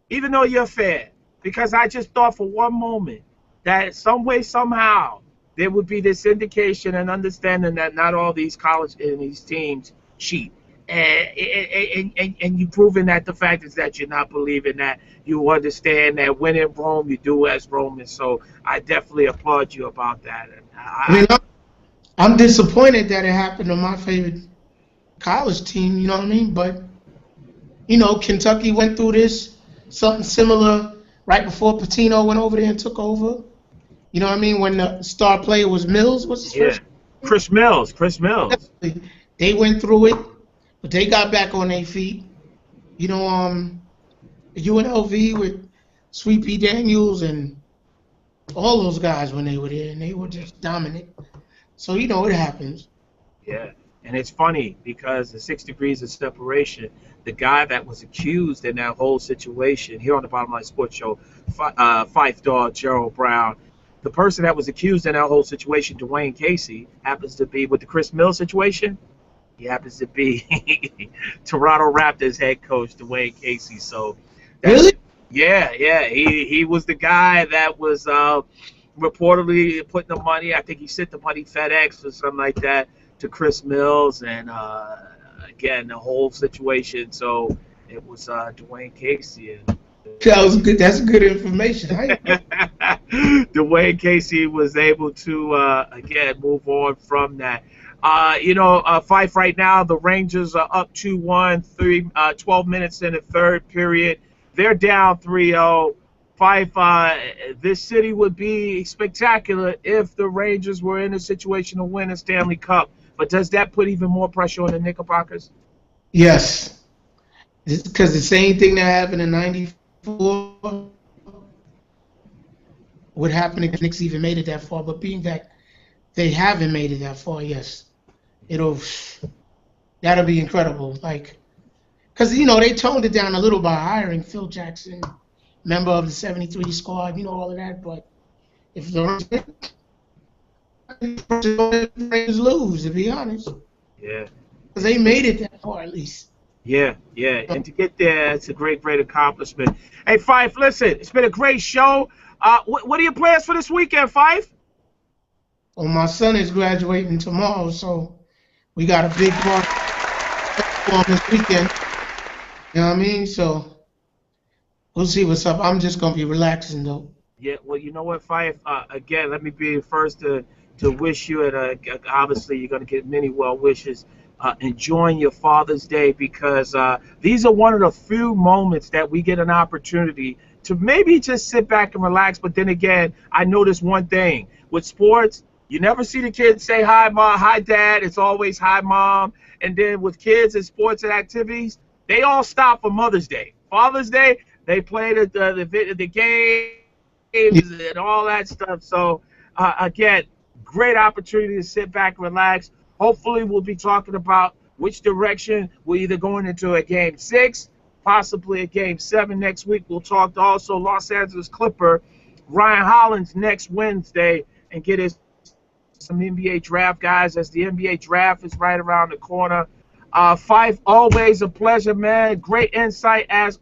even though you're fair. Because I just thought for one moment that some way, somehow, there would be this indication and understanding that not all these colleges and these teams cheat. And you've proven that the fact is that you're not believing that. You understand that when in Rome, you do as Romans. So I definitely applaud you about that. And I'm disappointed that it happened to my favorite college team, you know what I mean? But, Kentucky went through this, something similar right before Pitino went over there and took over. You know what I mean? When the star player was Mills, what's his first name? Chris Mills. They went through it, but they got back on their feet. UNLV with Sweet Pea Daniels and all those guys when they were there, and they were just dominant. So, it happens. Yeah, and it's funny because the 6 degrees of separation, the guy that was accused in that whole situation, here on the Bottom Line Sports Show, Phife Dawg, Gerald Brown, the person that was accused in that whole situation, Dwayne Casey, happens to be with the Chris Mills situation. He happens to be Toronto Raptors head coach, Dwayne Casey. So, really? Yeah. He was the guy that was reportedly putting the money. I think he sent the money FedEx or something like that to Chris Mills, and again the whole situation. So it was Dwayne Casey. And That was good. That's good information. Dwayne Casey was able to again move on from that. Fife right now, the Rangers are up 2-1, 12 minutes in the third period. They're down 3-0. Fife, this city would be spectacular if the Rangers were in a situation to win a Stanley Cup. But does that put even more pressure on the Knickerbockers? Yes, because the same thing that happened in '94 would happen if the Knicks even made it that far. But being that they haven't made it that far, yes, that'll be incredible. Like, because they toned it down a little by hiring Phil Jackson, member of the '73 squad, all of that. But if the Rangers lose, to be honest, Yeah. because they made it that far at least. Yeah. And to get there, it's a great accomplishment. Hey, Fife, listen, it's been a great show. What are your plans for this weekend, Fife? Well, my son is graduating tomorrow, so we got a big party for him this weekend. You know what I mean? So we'll see what's up. I'm just going to be relaxing, though. Yeah, well, you know what, Fife? Again, let me be the first to wish you, and obviously you're going to get many well wishes. Enjoying your Father's Day, because these are one of the few moments that we get an opportunity to maybe just sit back and relax. But then again, I noticed one thing. With sports, you never see the kids say, hi, Mom, hi, Dad. It's always, hi, Mom. And then with kids and sports and activities, they all stop for Mother's Day. Father's Day, they play the games and all that stuff. So, again, great opportunity to sit back and relax. Hopefully, we'll be talking about which direction we're either going into a Game 6, possibly a Game 7 next week. We'll talk to also Los Angeles Clipper Ryan Hollins next Wednesday and get us some NBA draft guys, as the NBA draft is right around the corner. Fife, always a pleasure, man. Great insight as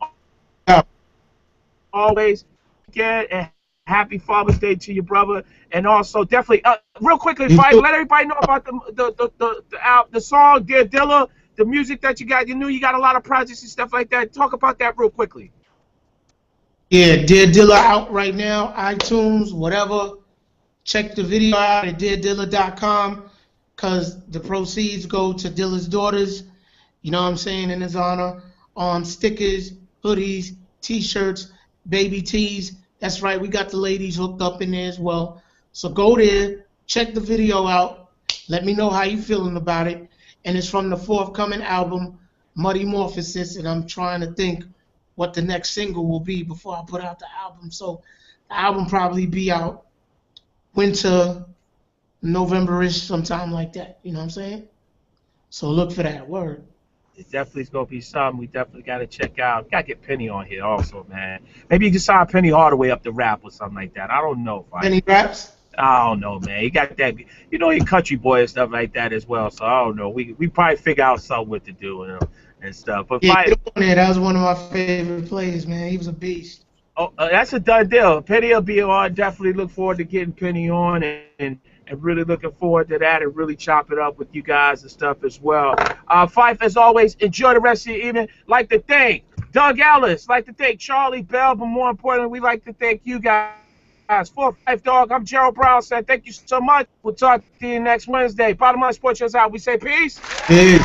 always. Again, and happy Father's Day to your brother. And also, definitely, real quickly, Fife, let everybody know about the song, Dear Dilla, the music that you got. You knew you got a lot of projects and stuff like that. Talk about that real quickly. Yeah, Dear Dilla out right now, iTunes, whatever. Check the video out at deardilla.com, because the proceeds go to Dilla's daughters, you know what I'm saying, in his honor, on stickers, hoodies, T-shirts, baby tees. That's right, we got the ladies hooked up in there as well. So go there, check the video out, let me know how you feeling about it. And it's from the forthcoming album, Muddy Morphosis, and I'm trying to think what the next single will be before I put out the album. So the album probably be out winter, November-ish, sometime like that. You know what I'm saying? So look for that. Word. It definitely is going to be something we definitely got to check out. Got to get Penny on here also, man. Maybe you can sign Penny Hardaway up to rap or something like that. I don't know. Penny raps? I don't know, man. He got that, he country boy and stuff like that as well. So I don't know. We probably figure out something what to do and stuff. But yeah, that was one of my favorite plays, man. He was a beast. Oh, that's a done deal. Penny will be on. Definitely look forward to getting Penny on and really looking forward to that and really chop it up with you guys and stuff as well. Fife, as always, enjoy the rest of your evening. Like to thank Doug Ellis. Like to thank Charlie Bell. But more importantly, we like to thank you guys. For Phife Dawg, I'm Gerald Brown saying thank you so much. We'll talk to you next Wednesday. Bottom Line Sports Show's out. We say peace. Peace.